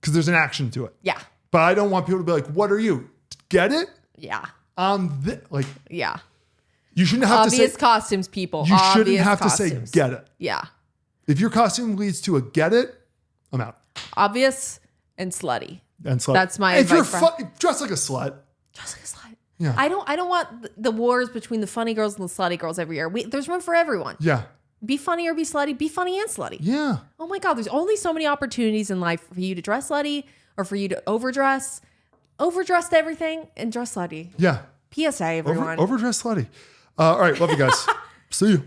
because there's an action to it. Yeah. But I don't want people to be like, what are you? Get it? Yeah. Like, Yeah. you shouldn't have Obvious to say, costumes, people. you shouldn't Obvious have costumes. to say, get it. Yeah. If your costume leads to a get it, I'm out. Obvious and slutty. And slut. That's my If you're advice dressed like a slut. Just like a slut. Yeah. I don't want the wars between the funny girls and the slutty girls every year. There's room for everyone. Yeah. Be funny or be slutty. Be funny and slutty. Yeah. Oh my God. There's only so many opportunities in life for you to dress slutty or for you to overdress. Overdress everything and dress slutty. Yeah. PSA, everyone. Overdressed slutty. All right. Love you guys. See you.